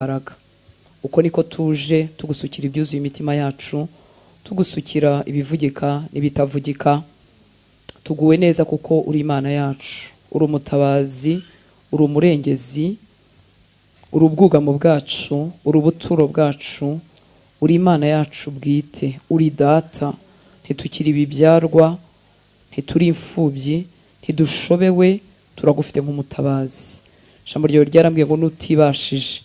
imbaraga. Uko niko tuje tugusukira ibyuzuye imitima yacu, tugusukira ibivugika n'ibitavugika. Tuguwe neza kuko uri Imana yacu, uri umutabazi, uri umurengezi, uri ubwugamo bwacu, uri ubuturo bwacu, uri Imana yacu bwite, uri data. Ntitukiri ibibyarwa, ntituri imfubyi, ntidushobewe, turagufite nk'umutabazi. Ijambo ryawe ryarambwiye ngo nutibashije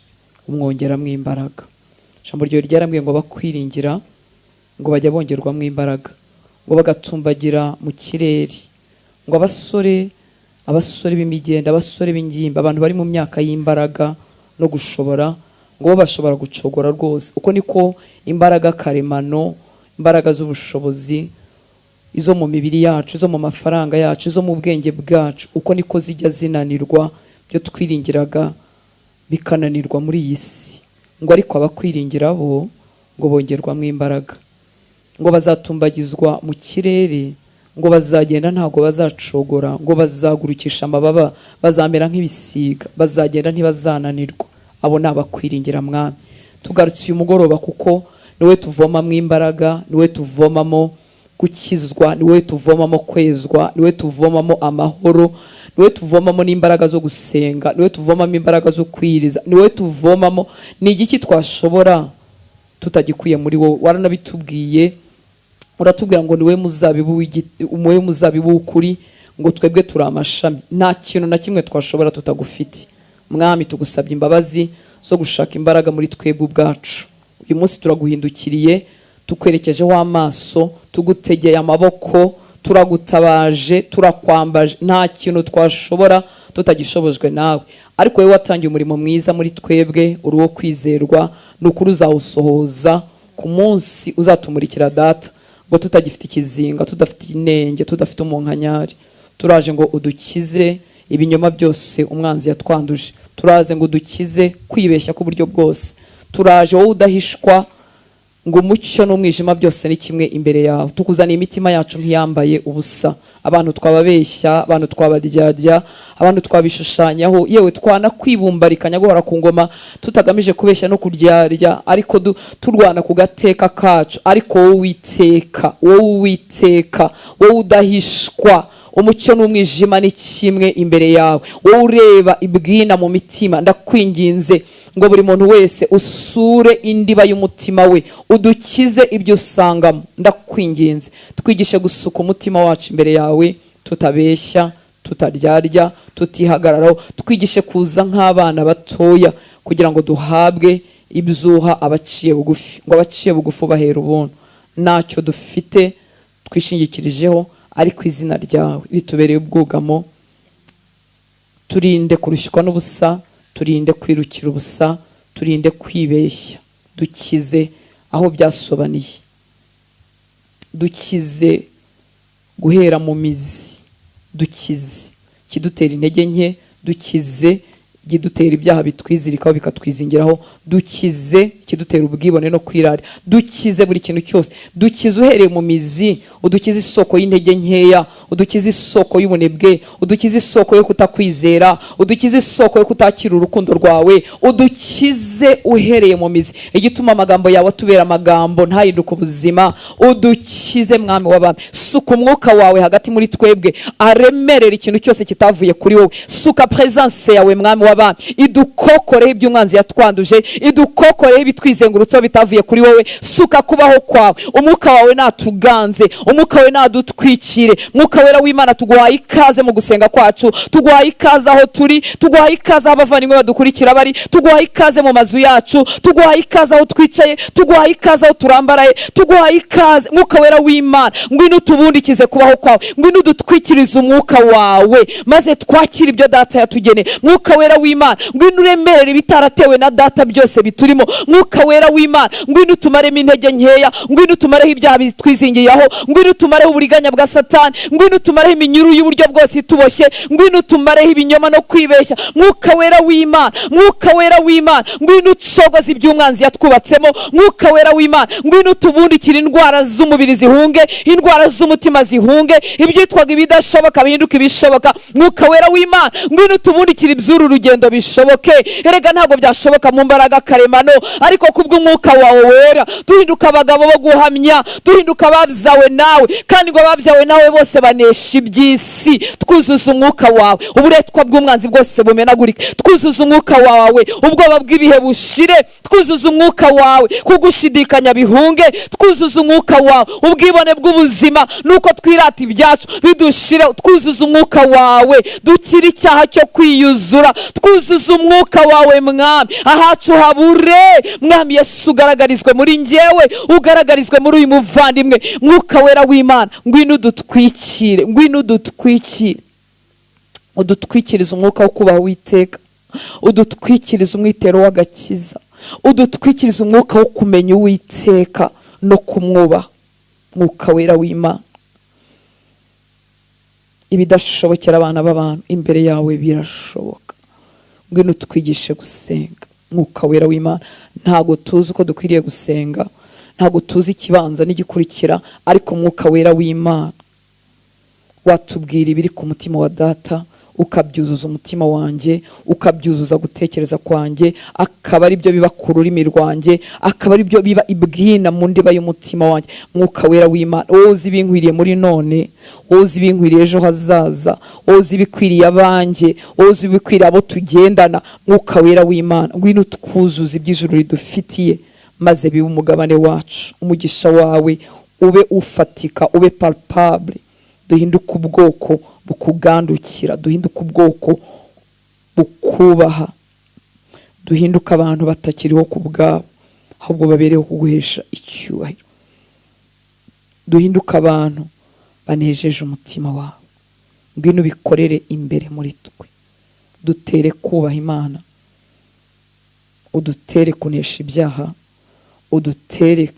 umwongeramo imbaraga. Ijambo ryawe ryarambwiye ngo bakwiringira ngo bajya bongerwamo imbaraga, ngo bagatumbagira mu kirere, ngo abasore b'imigenda, abasore b'ingimba, abantu bari mu myaka y'imbaraga no gushobora, ngo bo bashobora gucogora rwose. Uko niko imbaraga karemano, imbaraga z'ubushobozi, izo mu mibiri yacu, izo mu mafaranga yacu, izo mu bwenge bwacu, uko niko zijya zinanirwa byo twiringiraga bikananirwa muri iyi si. Ngo ariko abakwiringira bo ngo bongerwamo imbaraga, ngo bazatumbagizwa mu kirere, ngo bazagenda ntago bazacogora, ngo bazagurukisha amababa, bazamera nk'ibisiga, bazagenda ntibazananirwa. Abo ni abakwiringira Mwami. Tugarutse uyu mugoroba kuko niwe tuvomamo imbaraga, niwe tuvomamo gukizwa, niwe tuvomamo kwezwa, niwe tuvomamo amahoro, niwe tuvomamo n'imbaraga zo gusenga, niwe tuvomamo imbaraga zo kwiriza, niwe tuvomamo. Ni igiki twashobora tutagikuye muri wowe? Waranabitubwiye, uratubwira ngo niwe muzabibu w'ukuri, ngo twebwe turi amashami. Nta kintu na kimwe twashobora tutagufite Mwami. Tugusabye imbabazi zo gushaka imbaraga muri twebwe ubwacu. Uyu munsi turaguhindukiriye, tukwerekejeho amaso, tugutegeye amaboko, turagutabaje, turakwambaje. Nta kintu twashobora tutagishobojwe nawe. Ariko wowe watangiye umurimo mwiza muri twebwe, uri wo kwizerwa, n'ukuri uzawusohoza ku munsi uzatumurikira data, ngo tutagifite ikizinga, tudafite inenge, tudafite umunkanyari. Turaje ngo udukize ibinyoma byose umwanzi yatwanduje. Turaze ngo udukize kwibeshya ku buryo bwose. Turaje wowe udahishwa, ngo umucyo n'umwijima byose ni kimwe imbere yawe. Tukuzaniye imitima yacu nk'iyambaye ubusa. Abantu twababeshya, abantu twabaryarya, abantu twabishushanyaho, yewe twanakwibumbarikanya guhora ku ngoma tutagamije kubeshya no kuryarya, ariko turwana ku gateka kacu. Ariko wowe Uwiteka, wowe udahishwa, umucyo n'umwijima ni kimwe imbere yawe. Wowe ureba ibwina mu mitima, ndakwinginze ngo buri muntu wese usure indiba y'umutima we, udukize ibyo usangamo. Ndakwinginze twigishe gusuka umutima wacu imbere yawe, tutabeshya, tutaryarya, tutihagararaho. Twigishe kuza nk'abana batoya, kugira ngo duhabwe ibyuha abaciye bugufi, ngo abaciye bugufi bahera ubuntu. Ntacyo dufite twishingikirijeho, ariko izina ryawe ritubereye ubwugamo. Turinde kurushywa n'ubusa, turinde kwirukira ubusa, turinde kwibeshya. Dukize aho byasobaniye, dukize guhera mu mizi, dukize kidutera intege nke, dukize gidutera ibyaha bitwizirikaho bikatwizingiraho, dukize kidutera ubwibone no kwirara, dukize buri kintu cyose. Dukize uhereye mu mizi, udukize isoko y'intege nkeya, udukize isoko y'ubunebwe, udukize isoko yo kutakwizera, udukize isoko yo kutakira urukundo rwawe, udukize uhereye mu mizi. Igituma amagambo yawe atubera amagambo ntahinduke ubuzima, udukize Mwami w'abami. Suka umwuka wawe hagati muri twebwe, aremerera ikintu cyose kitavuye kuri wowe. Suka presence yawe Mwami w'abami, idukokoreho iby'umwanzi yatwanduje, idukokoreho ibitwizengurutseho bitavuye kuri wowe. Suka kubaho kwawe, umwuka wawe natuganze, umwuka wawe nadutwikire. Mwuka wera w'Imana, tuguhaye ikaze mu gusenga kwacu, tuguhaye ikaze aho turi, tuguhaye ikaze aho abavandimwe badukurikira bari, tuguhaye ikaze mu mazu yacu, tuguhaye ikaze aho twicaye, tuguhaye ikaze aho turambaraye, tuguhaye ikaze Mwuka wera w'Imana. Ngwino tubundikize kubaho kwawe, ngwino dutwikirize umwuka wawe, maze twakire ibyo data yatugeneye. Mwuka wera w'Imana, ngwino uremerere ibitaratewe na data byose biturimo. Mwuka wera w'Imana, ngwino tumaremo intege nkeya, ngwino tumareho ibyaha bitwizingiyeho, ngwino tumareho uburiganya bwa Satani, ngwino tumareho iminyuru y'uburyo bwose ituboshye, ngwino tumareho ibinyoma no kwibeshya. Mwuka wera w'Imana, Mwuka wera w'Imana, ngwino ucogoza iby'umwanzi yatwubatsemo. Mwuka wera w'Imana, ngwino tubundikire indwara z'umubiri zihunge, indwara z'umutima z'umutima zihunge, ibyitwaga ibidashoboka bihinduka ibishoboka. Mwuka wera w'Imana ngwino tubundikira iby'uru rugendo bishoboke. Erega ntabwo byashoboka mu mbaraga karemano, ariko kubw'umwuka wawe wera duhinduka abagabo bo guhamya, duhinduka ababyawe nawe, kandi ngo ababyawe nawe bose banesha iby'isi. Twuzuza umwuka wawe, uburetwa bw'umwanzi bwose bumenagurike. Twuzuza umwuka wawe, ubwoba bw'ibihe bushire. Twuzuza umwuka wawe, kugushidikanya bihunge. Twuzuza umwuka wawe, ubwibone bw'ubuzima nuko twirata ibyacu bidushire. Twuzuza umwuka wawe, dukira icyaha cyo kwiyuzura. Twuzuza umwuka wawe mwami, ahacu habure. Mwami Yesu ugaragarizwe muri njyewe, ugaragarizwe muri uyu muvandimwe. Mwuka wera w'Imana ngwino udutwikire, ngwino udutwikire, udutwikiriza umwuka wo kubaha Uwiteka, udutwikiriza umwitero w'agakiza, udutwikiriza umwuka wo kumenya Uwiteka no kumwubaha. Mwuka wera w'Imana, ibidashobokera abana b'abantu imbere yawe birashoboka. Ngwino utwigishe gusenga. Mwuka wera w'Imana, ntago tuzi uko dukwiriye gusenga, ntago tuzi ikibanza n'igikurikira, ariko mwuka wera w'Imana watubwira ibiri ku mutima wa data, ukabyuzuza umutima wanjye, ukabyuzuza gutekereza kwanjye, akaba ari byo biba ku rurimi rwanjye, akaba ari byo biba ibwina mu ndiba y'umutima wanjye. Mwuka wera w'Imana, wowe uzi ibinkwiriye muri none, wowe uzi ibinkwiriye ejo hazaza, wowe uzi ibikwiriye abanjye, wowe uzi ibikwiriye abo tugendana. Mwuka wera w'Imana ngwino twuzuza iby'ijuru ridufitiye, maze bibe umugabane wacu. Umugisha wawe ube ufatika, ube palpable. Duhinduka ubwoko bukugandukira, duhinduka ubwoko bukubaha, duhinduka abantu batakiriho ku bwabo, ahubwo babereho kuguhesha icyubahiro. Duhinduka abantu banejeje umutima wawe. Ngwino ubikorere imbere muri twe, dutere kubaha Imana, udutere kunesha ibyaha, udutere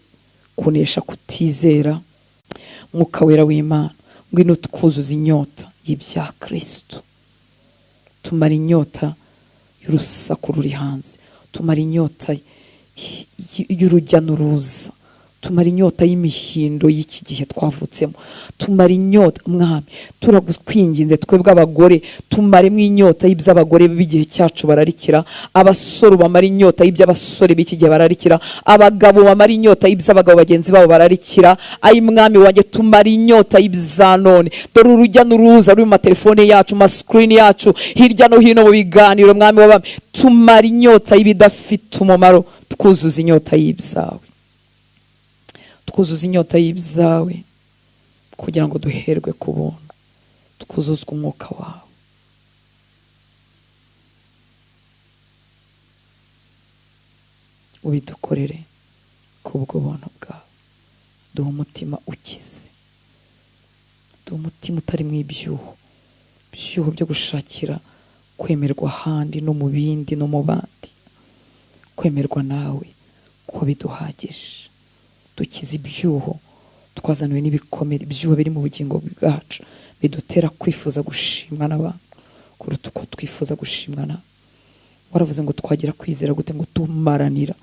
kunesha kutizera. Mwuka wera w'Imana ngwino twuzuza inyota y'ibya Kristo. Tumara inyota y'urusaku ruri hanze, tumara inyota y'urujya n'uruza, tumara inyota y'imihindo y'iki gihe twavutsemo, tumara inyota mwami, turagukwinginze twebwe abagore tumaremo inyota y'iby'abagore b'igihe cyacu bararikira, abasore bamara inyota y'iby'abasore b'iki gihe bararikira, abagabo bamara inyota y'iby'abagabo bagenzi babo bararikira. Ayi mwami wanjye, tumara inyota y'ibya none. Dore urujya n'uruza ruri mu matelefone yacu, mu screen yacu, hirya no hino mu biganiro. Mwami w'abami, tumara inyota y'ibidafite umumaro, twuzuza inyota y'ibyawe, twuzuza inyota y'ibyawe, kugira ngo duherwe ku buntu, twuzuzwe umwuka wawe. Ubidukorere kubwo buntu bwawe. Duha umutima ukize, duha umutima utari mu ibyuho byo gushakira kwemerwa ahandi no mu bindi no mu bandi. Kwemerwa nawe ko biduhagije. Dukize ibyuho twazaniwe n'ibikomere, ibyuho biri mu bugingo bwacu bidutera kwifuza gushimwa n'abantu kuruta uko twifuza gushimwa nawe. Waravuze ngo twagira kwizera gute ngo tumaranira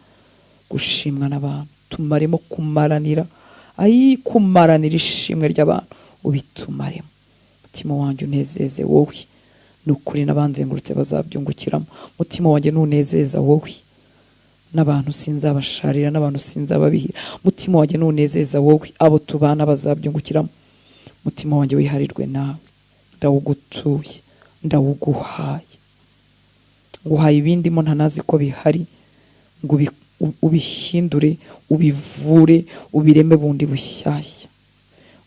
gushimwa n'abantu. Tumaremo kumaranira, kumaranira ishimwe ry'abantu, ubitumaremo. Mutima wanjye unezeze wowe, nukuri n'abanzengurutse bazabyungukiramo. Mutima wanjye nunezeza wowe, n'abantu sinzabasharira, n'abantu sinzababihira. Mutima wanjye nunezeza wowe, abo tubana bazabyungukiramo. Mutima wanjye wiharirwe nawe, ndawugutuye, ndawuguhaye. Nguhaye ibindi mo ntanazi ko bihari, ngo ubihindure, ubivure, ubireme bundi bushyashya.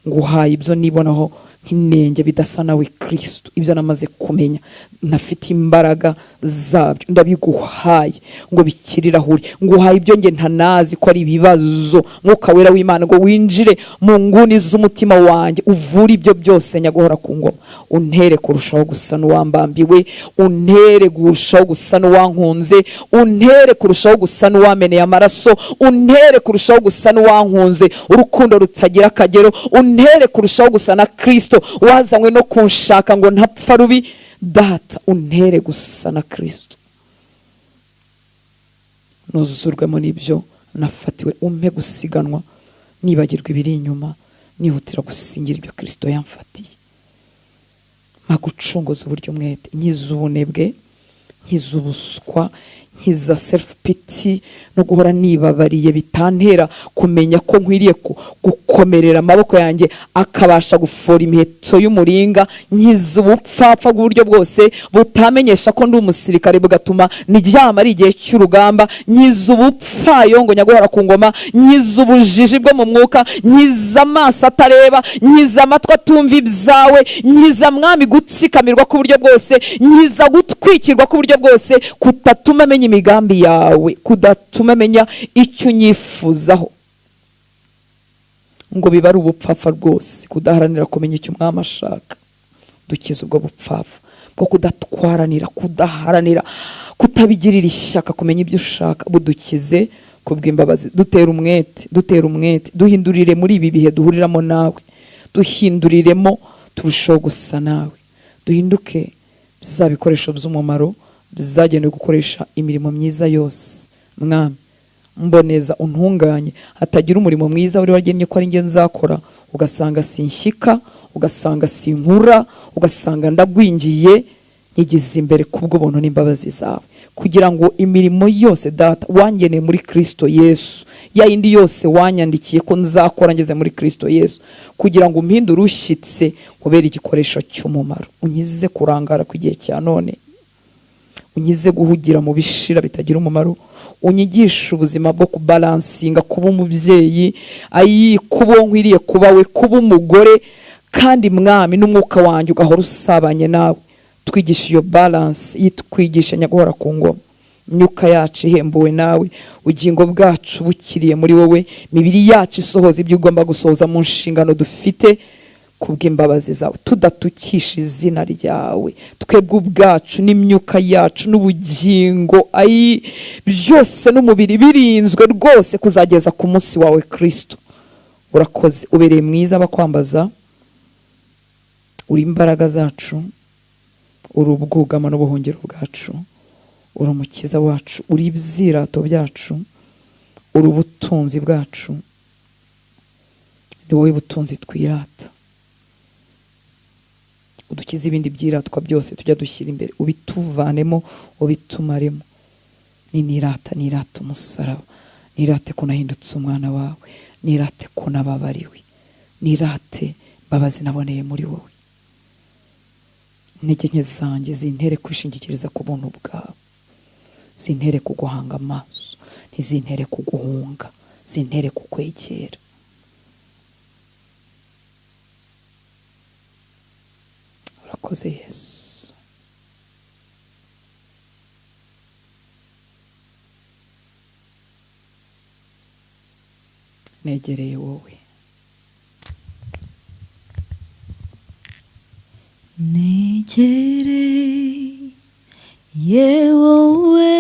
Nguhaye ibyo nibonaho nk'inenge bidasa nawe Kristo, ibyo namaze kumenya ntafite imbaraga zabyo, ndabiguhaye ngo bikirirahure. Nguhaye ibyo nge ntanazi ko ari ibibazo. Mwuka wera w'Imana ngo winjire mu nguni z'umutima wanjye, uvure ibyo byose nyaguhora ku ngoma. Untere kurushaho gusa n'uwambambiwe, untere kurushaho gusa n'uwankunze, untere kurushaho gusa n'uwameneye amaraso, untere kurushaho gusa n'uwankunze urukundo rutagira akagero, untere kurushaho gusa na Kristo wazanywe no kunshaka ngo ntapfa rubi. Data, untere gusa na Kristo, nuzurwemo n'ibyo nafatiwe. Umpe gusiganwa nibagirwa ibiri inyuma, nihutira gusingira ibyo Kristo yamfatiye. Magucunguza uburyo umwete, nkiza ubunebwe, nkiza ubuswa, nkiza self pity no guhora nibabariye bitantera kumenya ko nkwiriye gukomerera amaboko yanjye akabasha gufora imiheto y'umuringa. Nkiza ubupfapfa bw'uburyo bwose butamenyesha ko ndi umusirikare bugatuma niryama ari igihe cy'urugamba. Nkiza ubupfayongo nyaguhora ku ngoma, nkiza ubujiji bwo mu mwuka, nkiza amaso atareba, nkiza amatwi atumva ibyawe, nkiza mwami gutsikamirwa ku buryo bwose, nkiza gutwikirwa ku buryo bwose kutatuma menya imigambi yawe, kudatuma menya icyo unyifuzaho, ngo biba ari ubupfapfa rwose kudaharanira kumenya icyo umwami ashaka. Dukize ubwo bupfapfa bwo kudatwaranira, kudaharanira, kutabigirira ishyaka kumenya ibyo ushaka. Budukize kubw'imbabazi, dutera umwete, duhindurire muri ibi bihe duhuriramo nawe, duhinduriremo turushaho gusa nawe, duhinduke za bikoresho by'umumaro bizagenewe gukoresha imirimo myiza yose. Mwami mboneza untunganye, hatagira umurimo mwiza wari wagennye ko ari njye nzakora ugasanga sinshyika, ugasanga sinkura, ugasanga ndagwingiye. Nyigize imbere kubw'ubuntu n'imbabazi zawe, kugira ngo imirimo yose data wangeneye muri Kristo Yesu, ya yindi yose wanyandikiye ko nzakora ngeze muri Kristo Yesu, kugira ngo umpindure ushyitse nkubere igikoresho cy'umumaro. Unkize kurangara ku gihe cya none, unkize guhugira mu bishira bitagira umumaro, unyigisha ubuzima bwo kubalansinga, kuba umubyeyi, kuba nkwiriye kuba we, kuba umugore, kandi mwami n'umwuka wanjye ugahora usabanye nawe. Twigisha iyo balance, yitwigisha nyaguhora ku ngoma. Imyuka yacu ihembuwe nawe, ubugingo bwacu bukiriye muri wowe, imibiri yacu isohoza ibyo ugomba gusohoza mu nshingano dufite kubw'imbabazi zawe, tudatukisha izina ryawe. Twebwe ubwacu n'imyuka yacu n'ubugingo byose n'umubiri birinzwe rwose kuzageza ku munsi wawe Kristo. Urakoze, ubereye mwiza abakwambaza, uri imbaraga zacu, uri ubwugamo n'ubuhungiro bwacu, uri umukiza wacu, uri ibyirato byacu, uri ubutunzi bwacu, ni wowe butunzi twirata. Udukize ibindi byiratwa byose tujya dushyira imbere, ubituvanemo, ubitumaremo. Nirata umusaraba, nirate ko nahindutse umwana wawe, nirate ko nababariwe, nirate imbabazi naboneye muri wowe. Intege nke zanjye zintere kwishingikiriza ku buntu bwawe, zintere kuguhanga amaso, ntizintere kuguhunga, zintere kukwegera. Urakoze Yesu. Negereye wowe, negereye wowe,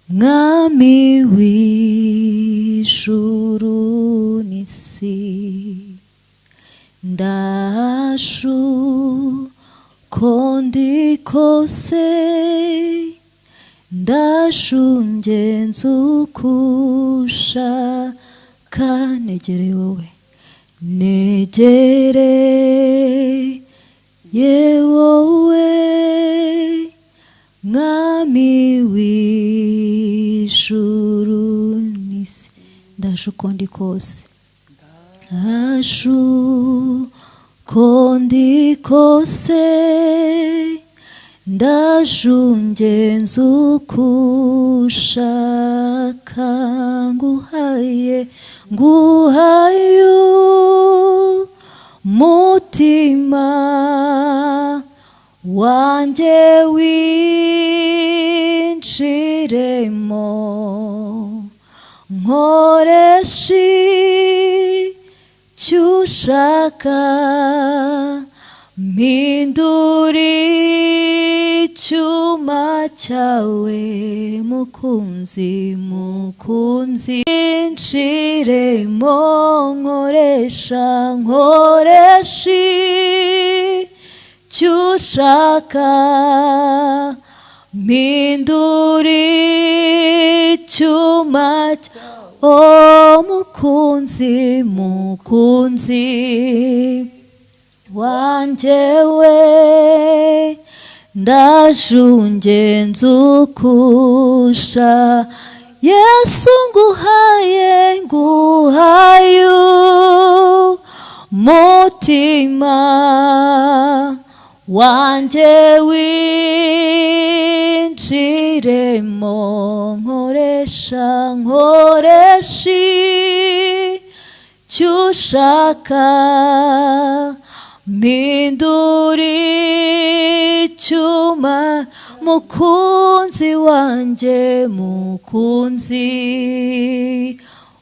mwami w'ijuru n'isi, ndashuko ndi kose, ndashungenza uko ushaka. Negereye wowe, negereye wowe, mwami w'ijuru n'isi, ndashuko ndi kose, ndashuko ndi kose, ndashungenza uko ushaka. nguhaye umutima wanjye winjiremo, nkoresha icyo ushaka, mpindura icyuma cyawe, mukunzi winjiremo, nkoresha icyo ushaka, mpindura icyuma cyawe, mukunzi mukunzi wanje we ndajunje nzukusha Yesu nguhaye mutima wanje winjiremo nkoreshi cyushaka mpindura icyuma mukunzi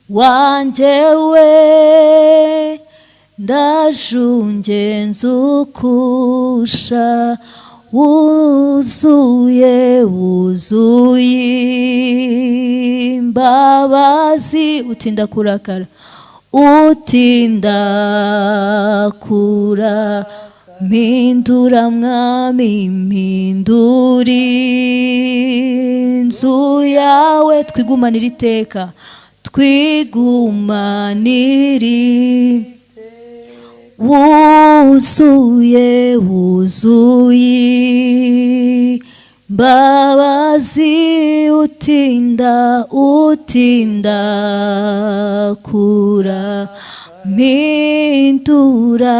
wanje we ndajunje nzukusha wuzuye imbabazi utinda kurakara mpindura mwami mpindura inzu yawe twigumanira iteka wuzuye imbabazi utinda kura mpindura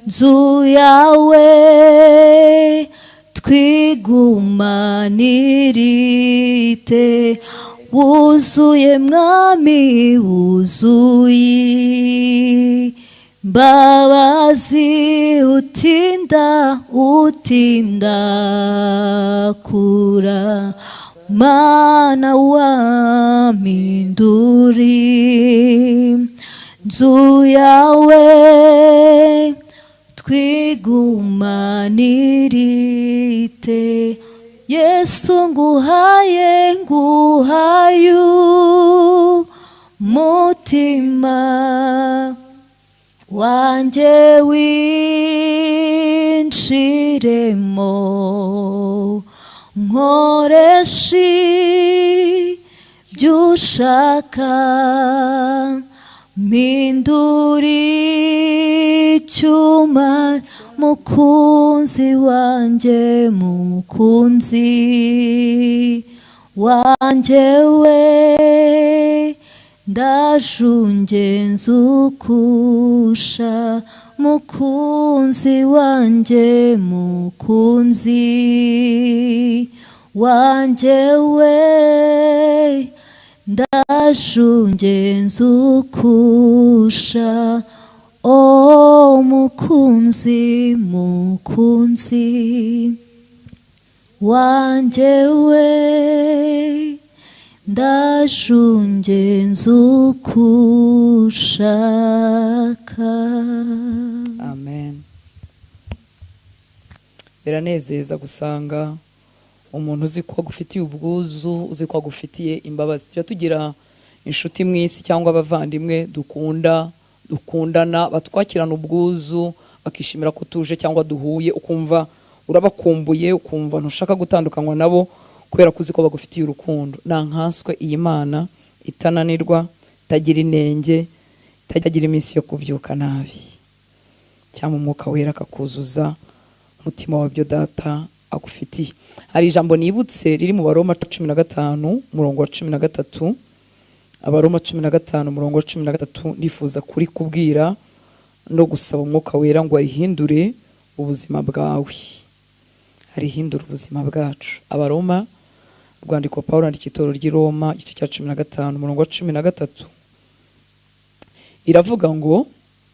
inzu yawe twigumanirite wuzuye mwami wuzuye imbabazi utinda kura mana wampinduri inzu yawe twigumanirite Yesu nguhaye mutima wanje winjiremo nkoreshi byushaka mpindura icyuma mukunzi wanje we ndajunje nzukusha mukunzi wanje we ndajunje nzukusha o mukunzi wanje we ndajunje nzukushaka. Amen. Biranezeza gusanga umuntu uzi ko agufitiye ubwuzu, uzi ko agufitiye imbabazi. Tujya tugira inshuti mwisi cyangwa abavandimwe dukundana batwakirana ubwuzu, bakishimira ko tuje cyangwa duhuye, ukumva urabakumbuye, ukumva ntushaka gutandukanywa nabo kubera ko uzi ko bagufitiye urukundo. Nankaswe iyi Mana itananirwa, itagira inenge, itagira iminsi yo kubyuka nabi, cyangwa umwuka wera akakuzuza umutima wabyo data agufitiye. Hari ijambo nibutse riri mu Baroma 15 murongo wa 13, Abaroma 15 murongo wa 13, ndifuza kuri kubwira no gusaba umwuka wera ngo arihindure ubuzima bwawe, arihindura ubuzima bwacu. Abaroma, rwandiko Paulo andika itoro ry'i Roma igice cya 15 murongo wa 13, iravuga ngo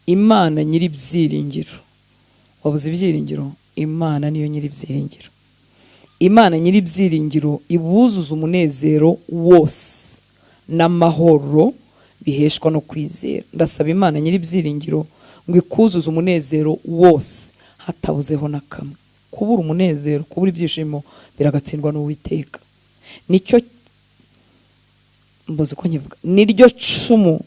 Imana nyiri byiringiro. Wabuze ibyiringiro? Imana niyo nyiri byiringiro. Imana nyiri byiringiro ibuzuza umunezero wose n'amahoro biheshwa no kwizera. Ndasaba Imana nyiri byiringiro ngo ikuzuza umunezero wose hatabuzeho na kamwe. Kubura umunezero, kubura ibyishimo biragatsindwa n'Uwiteka. Nicyo mbuze ko nkivuga, niryo cumu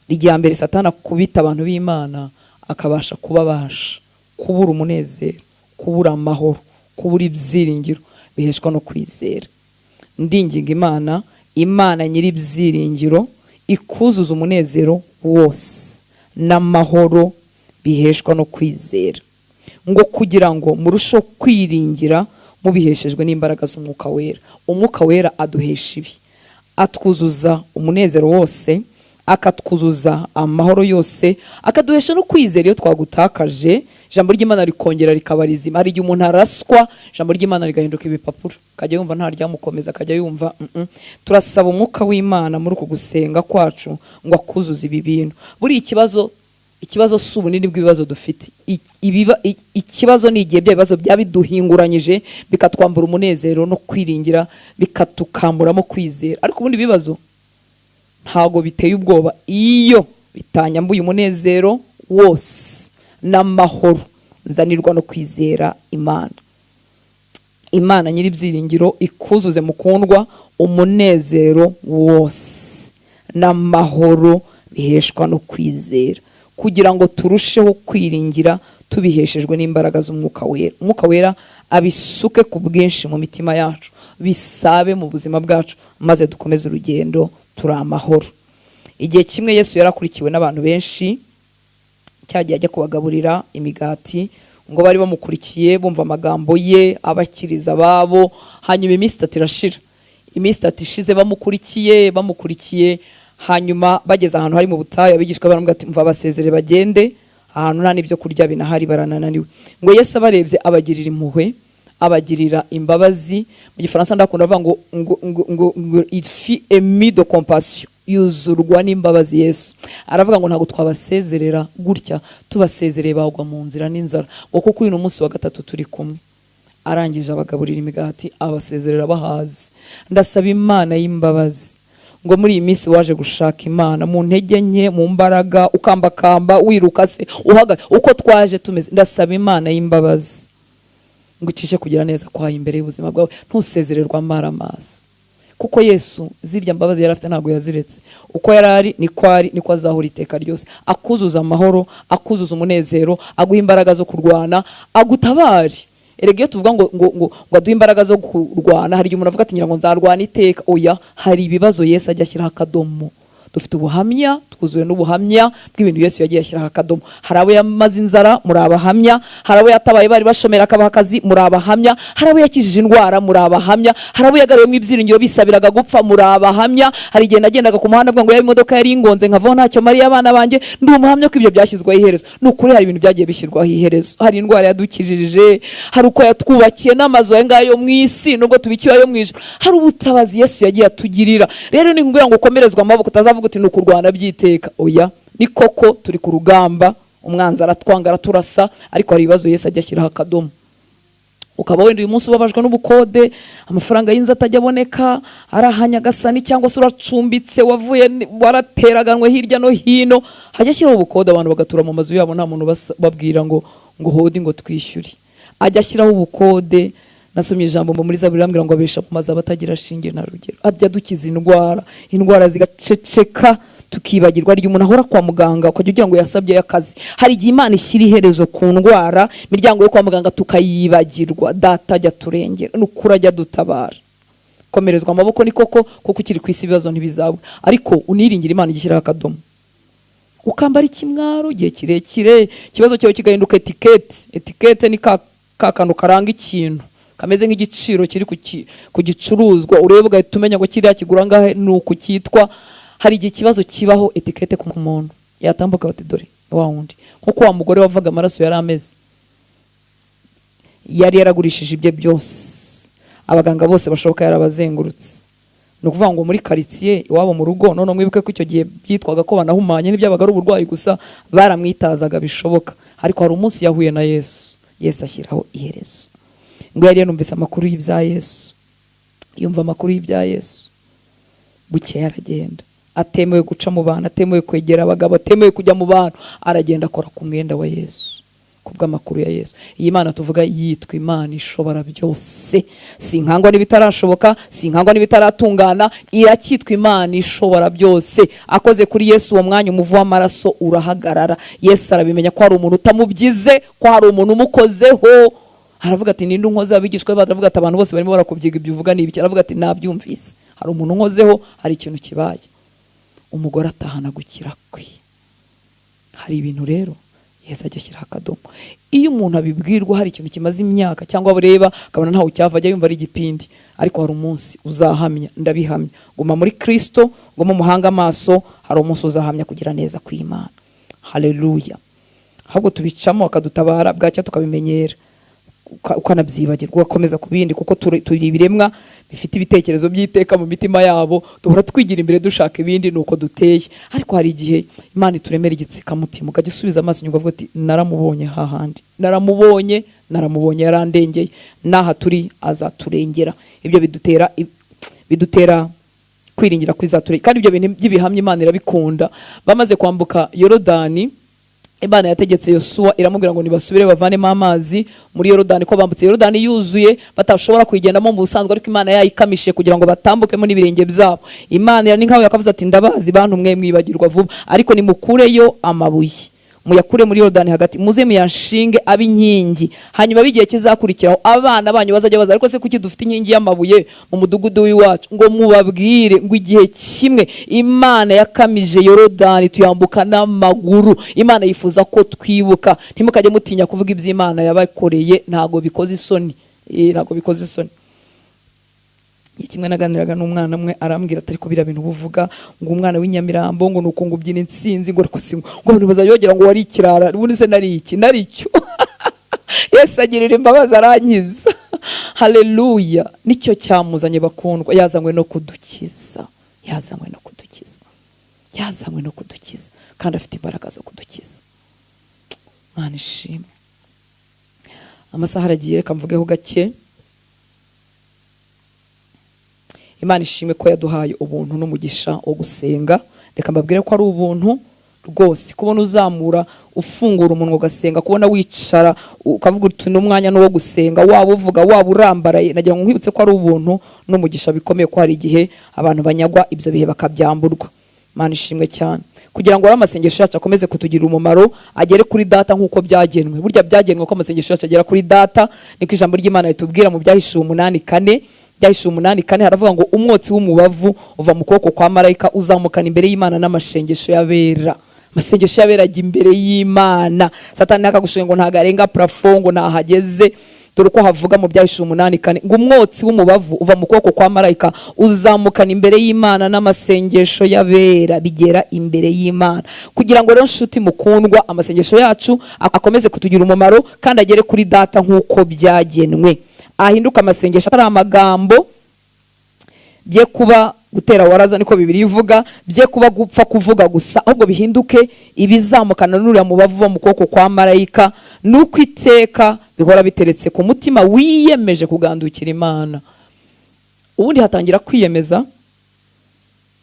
rya mbere Satani kubita abantu b'Imana akabasha kubabasha. Kubura umunezero, kubura amahoro, kubura ibyiringiro biheshwa no kwizera. Ndinginga Imana Imana nyir'ibyiringiro ikuzuza umunezero wose n'amahoro biheshwa no kwizera, ngo kugira ngo murusheho kwiringira mubiheshejwe n'imbaraga z'umwuka wera. Umwuka wera aduhesha ibi, atwuzuza umunezero wose, akatwuzuza amahoro yose, akaduhesha no kwizera iyo twagutakaje. Ijambo ry'Imana rikongera rikaba rizima. Hari igihe umuntu araswa, ijambo ry'Imana rigahinduka ibipapuro, akajya yumva nta ryamukomeza, akajya yumva Turasaba umwuka w'Imana muri uku gusenga kwacu ngo akuzuze ibi bintu. Buri ikibazo si ubunini bw'ibibazo dufite. Ikibazo ni igihe bya bibazo byabiduhinguranyije bikatwambura umunezero no kwiringira, bikatukamburamo kwizera. Ariko ubundi bibazo ntago biteye ubwoba iyo bitanyambuye umunezero wose n'amahoro nzanirwa no kwizera Imana. Imana nyir'ibyiringiro ikuzuze mukundwa umunezero wose n'amahoro biheshwa no kwizera, kugira ngo turusheho kwiringira tubiheshejwe n'imbaraga z'umwuka wera. Umwuka wera abisuke ku bwinshi mu mitima yacu, bisabe mu buzima bwacu, maze dukomeze urugendo turi amahoro. Igihe kimwe Yesu yarakurikiwe n'abantu benshi, cyagiye ajya kubagaburira imigati, ngo bari bamukurikiye bumva amagambo ye abakiriza ababo. Hanyuma iminsi 3 irashira. Iminsi 3 ishize bamukurikiye, hanyuma bageze ahantu hari mu butayu, abigishwa baramubwira ati mva basezere bagende, ahantu nta n'ibyo kurya binahari, baranananiwe. Ngo Yesu abarebye abagirira impuhwe, abagirira imbabazi. Mu Gifaransa ndakunda bavuga ngo il fit ému de compassion, yuzurwa n'imbabazi. Yesu aravuga ngo ntago twabasezerera gutya, tubasezereye bagwa mu nzira n'inzara, ngo kuko uyu munsi wa 3 turi kumwe. Arangije abagaburira imigati, abasezerera bahazi. Ndasaba Imana y'imbabazi ngo muri iyi minsi waje gushaka Imana mu ntege nke, mu mbaraga, ukambakamba, wiruka se uhaga uko twaje tumeze, ndasaba Imana y'imbabazi ngo ucishe kugira neza kwayo imbere y'ubuzima bwawe, ntusezererwa amaramasi. Kuko Yesu zirya mbabazi yarafite ntago yaziretse. Uko yarari niko azahura iteka ryose. Akuzuza amahoro, akuzuza umunezero, aguha imbaraga zo kurwana, agutabari. Erega iyo tuvuga ngo aduha imbaraga zo kurwana, hari igihe umuntu avuga ati ngira ngo nzarwana iteka. Oya, hari ibibazo Yesu ajya ashyiraho akadomo. Dufite ubuhamya, twuzuye n'ubuhamya bw'ibintu Yesu yagiye ashyiraho akadomo. Hari abo yamaze inzara, muri abahamya. Hari abo yatabaye bari bashomera akabaha akazi, muri abahamya. Hari abo yakijije indwara, muri abahamya. Hari abo yagaruye mu ibyiringiro bisabiraga gupfa, muri abahamya. Hari igihe nagendaga ku muhanda bwa ngo yari imodoka yari ingonze, nkavaho ntacyo mariya abana banjye, ndi umuhamya ko ibyo byashyizweho iherezo. Nukuri hari ibintu byagiye bishyirwaho iherezo. Hari indwara yadukijije, hari uko yatwubakiye n'amazu ngayo mu isi nubwo tubikiwe ayo mu ijuru. Hari ubutabazi Yesu yagiye atugirira. Rero ni ngombwa ngo ukomerezwe amaboko, utazavuga uti nukurwana byiteka. Oya, ni koko turi ku rugamba, umwanzi aratwanga araturasa, ariko hari ibibazo Yesu ajya ashyiraho akadomo. Ukaba wenda uyu munsi ubabajwe n'ubukode, amafaranga y'inzu atajya aboneka, arahanyagasani, cyangwa se uracumbitse wavuye warateraganwe hirya no hino, hajya ashyiraho ubukode abantu bagatura mu mazu yabo, nta muntu babwira ngo hodi ngo twishyure. Ajya ashyiraho ubukode. Nasomye ijambo muri Zaburi rambwira ngo abesha mu mazu abatagira shinge na rugero. Ajya dukiza indwara zigaceceka, tukibagirwa. Ari umuntu ahora kwa muganga ukajya ugira ngo yasabye akazi. Hari igihe Imana ishyira iherezo ku ndwara, imiryango yo kwa muganga tukayibagirwa. Data ajya turengera, nukuri ajya dutabara. Komerezwa amaboko ni koko, kuko ukiri ku isi ibibazo ntibizabwe, ariko uniringira Imana igishyiraho akadomo. Ukambara ikimwaro igihe kirekire, ikibazo cyawe kigahinduka etikete. Ni kantu karanga ikintu kameze nk'igiciro kiri ku gicuruzwa, urebe ugahita umenya ngo kiriya kigura ngahe, nuko cyitwa. Hari igihe kibazo kibaho etikete ku muntu, yatambuka bati dore wa wundi. Nkuko wa mugore wavaga amaraso yari ameze, yari yaragurishije ibye byose, abaganga bose bashoboka yarabazengurutse. No kuvuga ngo muri quartier iwabo mu rugo, none mwibuke ko icyo gihe byitwaga ko banahumanye, n'ibyabaga ari uburwayi gusa, baramwitazaga bishoboka. Ariko hari umunsi yahuye na Yesu, Yesu ashyiraho iherezo. Ngo yari yanumvise amakuru y'ibya Yesu, yumva amakuru y'ibya Yesu, bukeye aragenda. Atemewe guca mu bantu, atemewe kwegera abagabo, atemewe kujya mu bantu, aragenda akora ku mwenda wa Yesu, kubw'amakuru ya Yesu. Iyi Mana tuvuga yitwa Imana ishobora byose. Sinkangwa n'ibitarashoboka, sinkangwa n'ibitaratungana, iracyitwa Imana ishobora byose. Akoze kuri Yesu uwo mwanya umuvu w'amaraso urahagarara. Yesu arabimenya ko hari umuntu utamubyize, ko hari umuntu umukozeho. Aravuga ati ninde unkoze? Abigishwa baravuga ati abantu bose barimo barakubyiga ibyo uvuga n'ibiki. Aravuga ati nabyumvise. hari umuntu nkozeho, hari ikintu kibaye. Umugore atahana gukira kwe. Hari ibintu rero Yesu ajya ashyiraho akadomo. Iyo umuntu abibwirwa hari ikintu kimaze imyaka cyangwa bureba akabona ntaho cyava, ajya yumva ari igipindi, ariko hari umunsi uzahamya. Ndabihamya, guma muri Kristo, ngo mumuhanga amaso, hari umunsi uzahamya kugira neza kw'Imana. Haleluya. Ahubwo tubicamo akadutabara, bwacya tukabimenyera, ukanabyibagirwa, ugakomeza ku bindi, kuko turi ibiremwa bifite ibitekerezo by'iteka mu mitima yabo, duhora twigira imbere dushaka ibindi, nuko duteye. Ariko hari igihe Imana ituremera igitsikamutima, ukajya usubiza amaso inyuma uvuga ati naramubonye hahandi, naramubonye yarandengeye, naha turi azaturengera. Ibyo bidutera kwiringira kwizaturengera, kandi ibyo bintu by'ibihamya Imana irabikunda. Bamaze kwambuka Yorodani, Imana yategetse Yosuwa iramubwira ngo nibasubire bavanemo amazi muri Yorodani, ko bambutse Yorodani yuzuye batashobora kuyigendamo mu busanzwe, ariko Imana yayikamishe kugira ngo batambukemo n'ibirenge byabo. Imana ni nkaho yakavuze ati ndabazi bantu mwe mwibagirwa vuba, ariko nimukureyo amabuye, muyakure muri Yorodani hagati, muze muyanshinge ab'inkingi, hanyuma bigiye kizakurikiraho abana banyu bazajya baza, ariko se kuki dufite inkingi y'amabuye mu mudugudu w'iwacu? Ngo mubabwire ngo igihe kimwe Imana yakamije Yorodani tuyambuka n'amaguru. Imana yifuza ko twibuka. Ntimukajye mutinya kuvuga iby'Imana yabakoreye, ntago bikoze isoni, ntago bikoze isoni. Kimwe naganiraga n'umwana umwe arambwira ati ariko bira bintu buvuga ngo umwana w'inyamirambo ngo nuko ngo ubyina insinzi ngo ariko ngo abantu bazayogera ngo wari ikirara, ubundi se nari cyo. Yesu agirira imbabazi arankiza. Haleluya. Nicyo cyamuzanye bakundwa, yazanywe no kudukiza, yazanywe no kudukiza kandi afite imbaraga zo kudukiza. Mana ishimwe. Amasaha aragiye, reka mvugeho gake. Imana ishimwe ko yaduhaye ubuntu n'umugisha wo gusenga. Reka mbabwire ko ari ubuntu rwose, kubona uzamura ufungura umunwa ugasenga, kubona wicara ukavuga uti n'umwanya no wo gusenga, waba uvuga waba urambaraye. Nagira ngo nkwibutse ko ari ubuntu n'umugisha bikomeye, ko hari igihe abantu banyagwa ibyo bihe bakabyamburwa. Imana ishimwe cyane. Kugira ngo amasengesho yacu akomeze kutugirira umumaro, agere kuri data nk'uko byagenwe. Burya byagenwe ko amasengesho yacu agera kuri data, niko ijambo ry'Imana ritubwira mu Byahishuwe 8:4. Byahishuwe 8:4 haravuga ngo umwotsi w'umubavu uva mu kuboko kwa marayika uzamukana imbere y'Imana n'amashengesho y'abera. Amasengesho y'abera ajya imbere y'Imana. Satani akagushuye ngo ntagarenga plafond ngo nahageze. Dore ko havuga mu Byahishuwe 8:4 ngo umwotsi w'umubavu uva mu kuboko kwa marayika uzamukana imbere y'Imana n'amasengesho y'abera bigera imbere y'Imana. Kugira ngo rero nshuti mukundwa, amasengesho yacu akomeze kutugira umumaro kandi agere kuri data nk'uko byagenwe. Ahinduka amasengesho atari amagambo, bye kuba gutera waraza niko Bibiliya ivuga, bye kuba gupfa kuvuga gusa, ahubwo bihinduke ibizamukana n'uriya mubavu mu kuboko kwa marayika, nuko iteka bihora biteretse ku mutima wiyemeje kugandukira Imana. Ubundi hatangira kwiyemeza,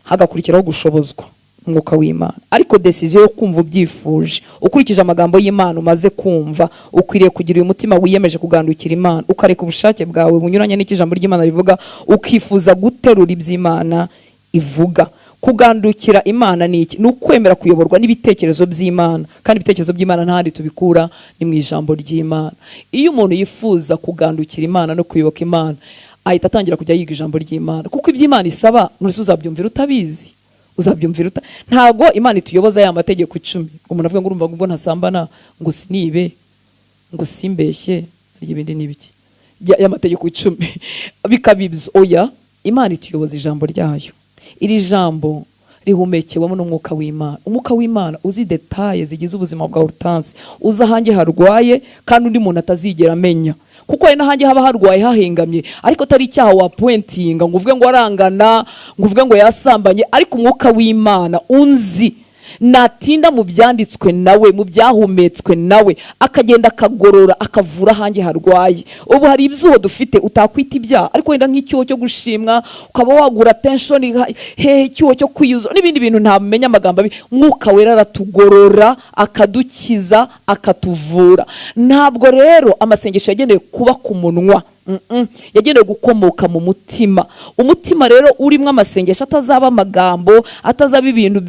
hagakurikiraho gushobozwa umwuka w'Imana. Ariko decision yo kumva ubyifuje ukurikije amagambo y'Imana umaze kumva, ukwiriye kugira umutima wiyemeje kugandukira Imana, ukareka ubushake bwawe bunyuranye n'ikijambo ry'Imana rivuga, ukifuza guterura iby'Imana ivuga. Kugandukira Imana ni iki? Nukwemera kuyoborwa n'ibitekerezo by'Imana, kandi ibitekerezo by'Imana ntahandi tubikura ni mu ijambo ry'Imana. Iyo umuntu yifuza kugandukira Imana no kuyoboka Imana, ahita atangira kujya yiga ijambo ry'Imana, kuko iby'Imana isaba ntuzi uzabyumvira utabizi, uzabyumvira ntago Imana ituyoboza ya mategeko 10. Umuntu avuga ngo urumva ngo ntasambana, ngo sinibe, ngo simbeshye, ibindi nibiki ya mategeko 10 bikabibyo. Oya, Imana ituyoboza ijambo ryayo. Iri jambo rihumekewemo n'umwuka w'Imana. Umwuka w'Imana uzi details zigize ubuzima bwa Hortense, uza hanjye harwaye kandi undi muntu atazigera amenya, kuko ari nahanjye haba harwaye hahengamye, ariko tari icyaha wa pointinga ngo uvuge ngo arangana, ngo uvuge ngo yasambanye. Ariko umwuka w'Imana unzi natinda mu byanditswe nawe, mu byahumetswe nawe, akagenda akagorora akavura hanjye harwaye. Ubu hari ibyuho dufite utakwita ibyaha, ariko wenda nk'icyuho cyo gushimwa ukaba wagura tension icyuho cyo kwiyuza n'ibindi bintu ntamenya amagambo. Mwuka wera aratugorora, akadukiza, akatuvura. Ntabwo rero amasengesho yagenewe kuba ku munwa, yagenewe gukomoka mu mutima. Umutima rero urimo amasengesho atazaba amagambo, atazaba ibintu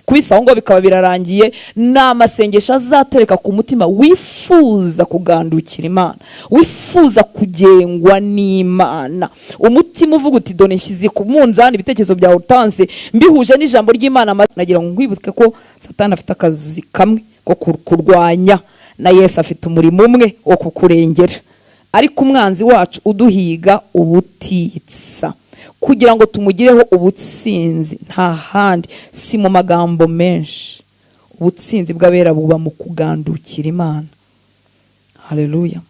kubisaho ngo bikaba birarangiye, ni amasengesho azatereka ku mutima wifuza kugandukira Imana, wifuza kugengwa n'Imana. Umutima uvuga uti dore nshyize ku munzani ibitekerezo bya utanze mbihuje n'ijambo ry'Imana. Nagira ngo nkwibuke ko Satani afite akazi kamwe ko kurwanya, na Yesu afite umurimo umwe wo kukurengera. Ariko umwanzi wacu uduhiga ubutitsa kugira ngo tumugireho ubutsinzi, nta handi si mu magambo menshi. Ubutsinzi bw'abera buba mu kugandukira Imana. Haleluya.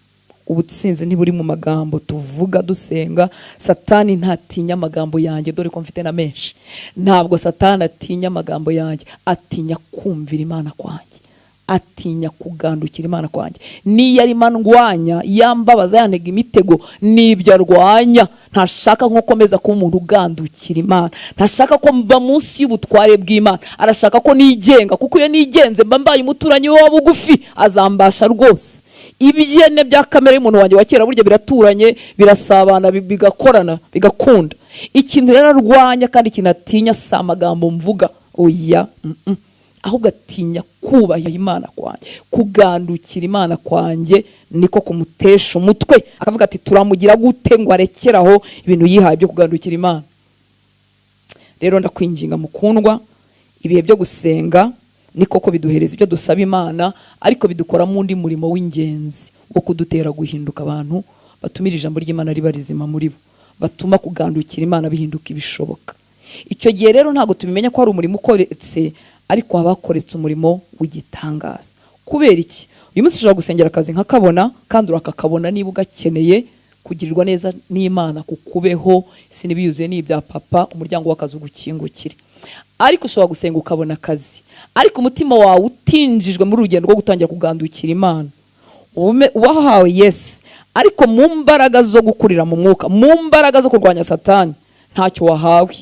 Ubutsinzi ntiburi mu magambo tuvuga dusenga. Satani ntatinya amagambo yanjye, dore ko mfite na menshi. Ntabwo Satani atinya amagambo yanjye, atinya kumvira Imana kwanjye, atinya kugandukira Imana kwanjye. Niyo arimo ndwanya, yambabaza, yantega imitego, nibyo arwanya. Ntashaka nko komeza kuba umuntu ugandukira Imana, ntashaka ko mba munsi y'ubutware bw'Imana. Arashaka ko nigenga, kuko iyo nigenze mba mbaye umuturanyi we wa bugufi, azambasha rwose. Ibyene bya kamere y'umuntu wanjye wa kera burya biraturanye, birasabana, bigakorana, bigakunda. Ikintu rero arwanya kandi kinatinya si amagambo mvuga, oya, ahubwo atinya kubaha Imana kwanjye, kugandukira Imana kwanjye niko kumutesha umutwe. Akavuga ati turamugira gute ngo arekeraho ibintu yihaye byo kugandukira Imana. Rero ndakwinginga mukundwa, ibihe byo gusenga ni koko biduhereza ibyo dusaba Imana, ariko bidukora mu ndi murimo w'ingenzi wo kudutera guhinduka abantu batumira ijambo ry'Imana riba rizima muri bo, batuma kugandukira Imana bihinduka ibishoboka. Icyo gihe rero ntago tubimenya ko ari umurimo ukoretse, ariko abakoretse umurimo w'igitangaza. Kubera iki? Uyu munsi ushobora gusengera akazi nkakabona, kandi urakakabona niba ugakeneye kugirirwa neza n'Imana kukubeho, sinibiyuzuye n'ibya papa, umuryango w'akazi ugukingukire. Ariko ushobora gusenga ukabona akazi, ariko umutima wawe utinjijwe muri urugendo rwo gutangira kugandukira Imana. Wahawe Yesu, ariko mu mbaraga zo gukurira mu mwuka, mu mbaraga zo kurwanya Satani, ntacyo wahawe.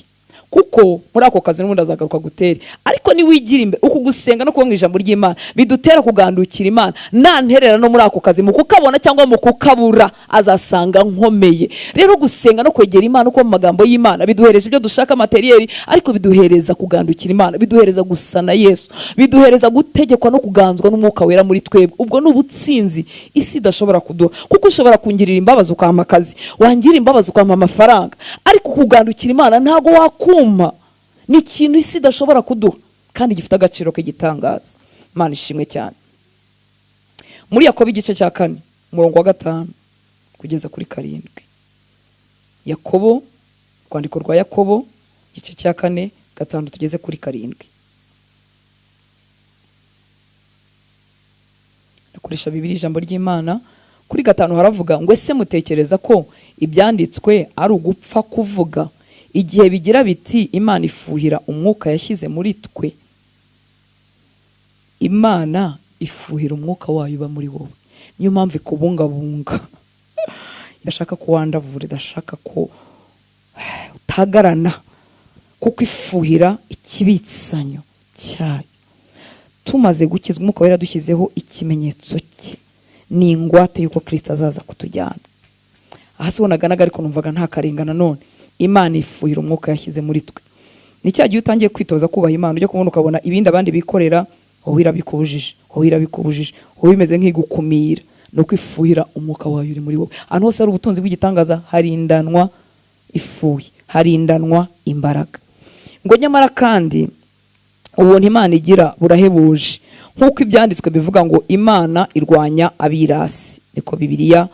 Kuko muri ako kazi n'ubundi azagaruka gutere. Ariko ni wigira imbere uko gusenga no kuba mu ijambo ry'Imana bidutera kugandukira Imana. Nanterera no muri ako kazi mu kukabona cyangwa mu kukabura azasanga nkomeye. Rero gusenga no kwegera Imana uko mu magambo y'Imana biduhereza ibyo dushaka materiyeri, ariko biduhereza kugandukira Imana, biduhereza gusana Yesu, biduhereza gutegekwa no kuganzwa n'umwuka wera muri twebwe. Ubwo n'ubutsinzi isi idashobora kuduha. Kuko ushobora kungirira imbabazi ukampa akazi, wangira imbabazi ukampa amafaranga, ariko kugandukira Imana ntago wakuma. Ni ikintu isi idashobora kuduha, kandi gifite agaciro k'igitangaza. Imana ishimwe cyane. Muri Yakobo igice cya 4 umurongo wa 5 kugeza kuri 7. Yakobo, rwandiko rwa Yakobo igice cya 4 5 tugeze kuri 7. Nakoresha Bibiliya ijambo ry'Imana. Kuri 5 haravuga ngo ese mutekereza ko ibyanditswe ari ugupfa kuvuga igihe bigira biti Imana ifuhira umwuka yashyize muri twe? Imana ifuhira umwuka wayo uba muri wowe. Niyo mpamvu ikubungabunga, idashaka ko wandavura, idashaka ko utagarana, kuko ifuhira ikibitsanyo cyayo. Tumaze gukizwa umwuka wera dushyizeho ikimenyetso cye, ni ingwate yuko Kristo azaza kutujyana. Ahasi wonaganaga ariko numvaga nta karengana. None Imana ifuhira umwuka yashyize muri twe. Ni cya gihe utangiye kwitoza kubaha Imana, ujya kubona ukabona ibindi abandi bikorera, wowe irabikubujije, wowe irabikubujije, wowe bimeze nk'igukumira. Nuko ifuhira umwuka wayo uri muri wowe. Ahantu hose hari ubutunzi bw'igitangaza harindanwa ifuhi, harindanwa imbaraga. Ngo nyamara kandi ubuntu Imana igira burahebuje, nk'uko ibyanditswe bivuga ngo Imana irwanya abirasi. Niko Bibiliya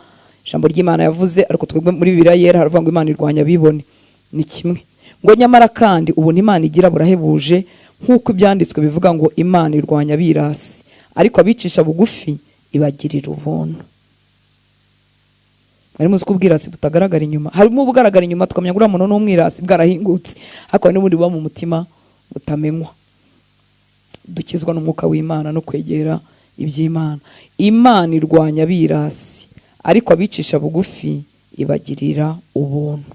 ijambo ry'Imana yavuze, ariko twebwe muri Bibiliya yera haravuga ngo Imana irwanya abibone. Ni kimwe. Ngo nyamara kandi ubuntu Imana igira burahebuje, nk'uko ibyanditswe bivuga ngo Imana irwanya abirasi, ariko abicisha bugufi ibagirira ubuntu. Mwari muzi ko ubwirasi butagaragara inyuma. Harimo ubugaragara inyuma tukamenya ngo umuntu n'umwirasi bwarahingutse, ariko n'ubundi buba mu mutima butamenywa. Dukizwa n'umwuka w'Imana no kwegera iby'Imana. Imana irwanya abirasi, ariko abicisha bugufi ibagirira ubuntu.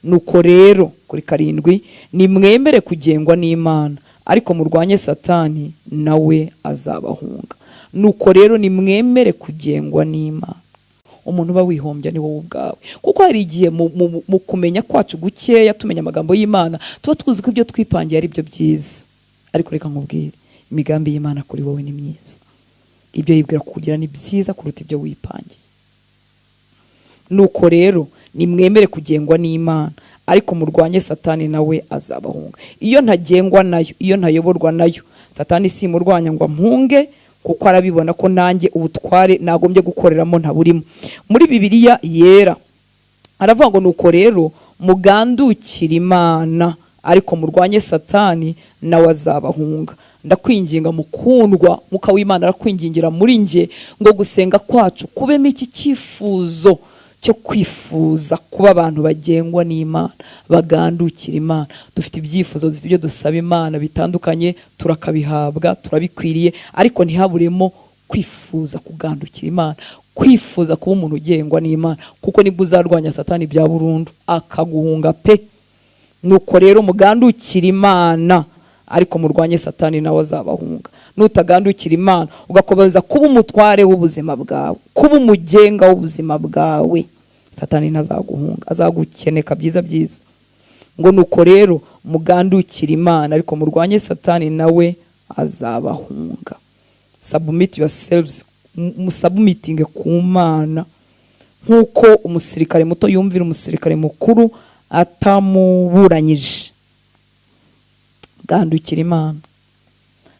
Nuko rero kuri 7 ni mwemere kugengwa n'Imana, ariko murwanye Satani nawe azabahunga. Nuko rero ni mwemere kugengwa n'Imana. umuntu uba wihombya ni wowe ubwawe, kuko hari igihe mu kumenya kwacu gukeya tumenya amagambo y'Imana tuba tuzi ko ibyo twipangiye ari byo byiza, ariko reka nkubwire imigambi y'Imana kuri wowe ni myiza, ibyo yibwira kukugira ni byiza kuruta ibyo wipangiye. Nuko rero nimwemere kugengwa n'Imana, ariko murwanye Satani nawe azabahunga. Iyo ntagengwa nayo, iyo ntayoborwa nayo, Satani simurwanya ngo mpunge, kuko arabibona ko nanjye ubutware nagombye gukoreramo ntaburimo. Muri Bibiliya yera aravuga ngo nuko rero mugandukira Imana, ariko murwanye Satani nawe azabahunga. Ndakwinginga mukundwa, Mwuka w'Imana arakwingingira muri nje ngo gusenga kwacu kubemo iki cyifuzo cyo kwifuza kuba abantu bagengwa n'Imana, bagandukira Imana. Dufite ibyifuzo, dufite ibyo dusaba Imana bitandukanye, turakabihabwa, turabikwiriye, ariko ntihaburemo kwifuza kugandukira Imana, kwifuza kuba umuntu ugengwa n'Imana, kuko nibwo uzarwanya Satani bya burundu akaguhunga pe. Nuko rero mugandukira Imana, ariko murwanye Satani nawe azabahunga. Nutagandukira Imana ugakomeza kuba umutware w'ubuzima bwawe, kuba umugenga w'ubuzima bwawe, Satani nazaguhunga, azagukeneka byiza byiza. Ngo nuko rero mugandukira Imana, ariko murwanye Satani nawe azabahunga. Submit yourselves, musubmiting ku Mana, nkuko umusirikare muto yumvira umusirikare mukuru atamuburanyije. Gandukira Imana,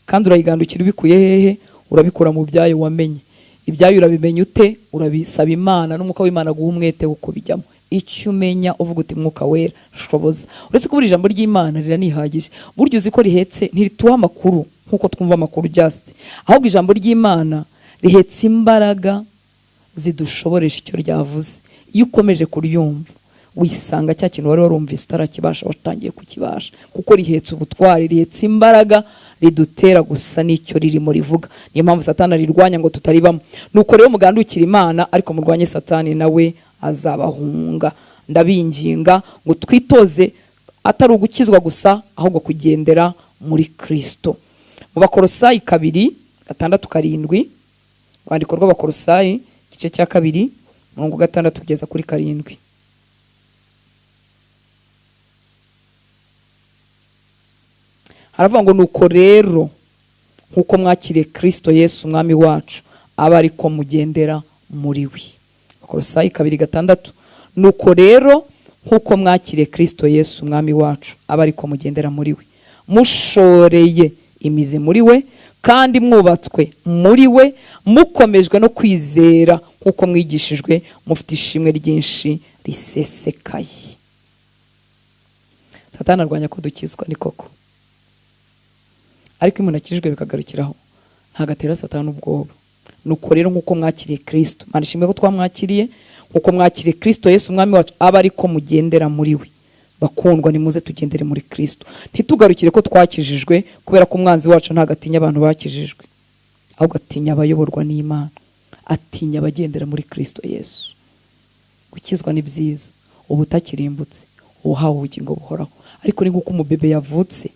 kandi urayigandukira ubikuye hehe? Urabikura mu byayo wamenye. Ibyayo urabimenya ute? Urabisaba Imana n'Umwuka w'Imana guha umwete wo kubijyamo. Icyo umenya uvuga uti Mwuka wera shoboza. Uretse ko buri ijambo ry'Imana riranihagije, buryo uzi ko rihetse ntirituha amakuru nkuko twumva amakuru just, ahubwo ijambo ry'Imana rihetse imbaraga zidushoboresha icyo ryavuze. Iyo ukomeje kuryumva wisanga cya kintu wari warumvise utarakibasha watangiye kukibasha, kuko rihetse ubutwari, rihetse imbaraga ridutera gusa n'icyo ririmo rivuga. Niyo mpamvu Satani arirwanya ngo tutaribamo. Nuko rero mugandukira Imana, ariko murwanye Satani nawe azabahunga. Ndabinginga ngo twitoze atari ugukizwa gusa, ahubwo kugendera muri Kristo. Mu Bakolosayi 2:6-7, rwandiko rw'Abakolosayi igice cya 2 umurongo 6 kugeza kuri 7. Haravuga ngo nuko rero nkuko mwakiriye Kristo Yesu umwami wacu, aba ariko mugendera muri we. Bakolosayi 2:6, nuko rero nkuko mwakiriye Kristo Yesu umwami wacu, aba ariko mugendera muri we, mushoreye imizi muri we, kandi mwubatswe muri we, mukomejwe no kwizera nkuko mwigishijwe, mufite ishimwe ryinshi risesekaye. Satani arwanya ko dukizwa, ni koko, ariko umuntu akijwe bikagarukiraho ntagatera Satani ubwoba. Nuko rero nkuko mwakiriye Kristo, Mana ishimwe ko twamwakiriye, nkuko mwakiriye Kristo Yesu umwami wacu, aba ariko mugendera muri we. Bakundwa, nimuze tugendere muri Kristo, ntitugarukire ko twakijijwe, kubera ko umwanzi wacu ntagatinya abantu bakijijwe, ahubwo atinya abayoborwa n'Imana, atinya abagendera muri Kristo Yesu. Gukizwa ni byiza, ubutakirimbutse, uhawe ubugingo buhoraho. Ariko ni nkuko umubebe yavutse,